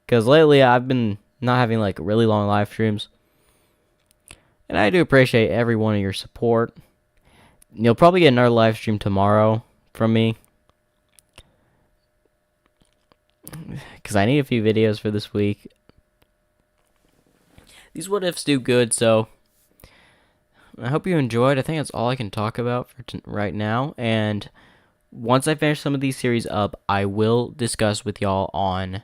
because lately I've been not having like really long live streams. And I do appreciate every one of your support. You'll probably get another live stream tomorrow from me, because I need a few videos for this week. These what ifs do good, so I hope you enjoyed. I think that's all I can talk about for right now. And once I finish some of these series up, I will discuss with y'all on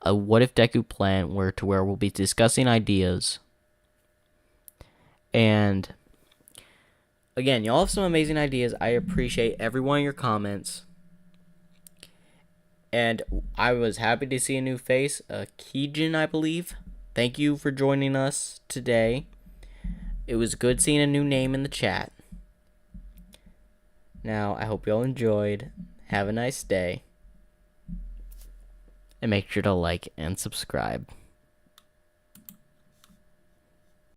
a What If Deku plan where we'll be discussing ideas. And again, y'all have some amazing ideas. I appreciate every one of your comments. And I was happy to see a new face, Keijin, I believe. Thank you for joining us today. It was good seeing a new name in the chat. Now, I hope you all enjoyed. Have a nice day. And make sure to like and subscribe.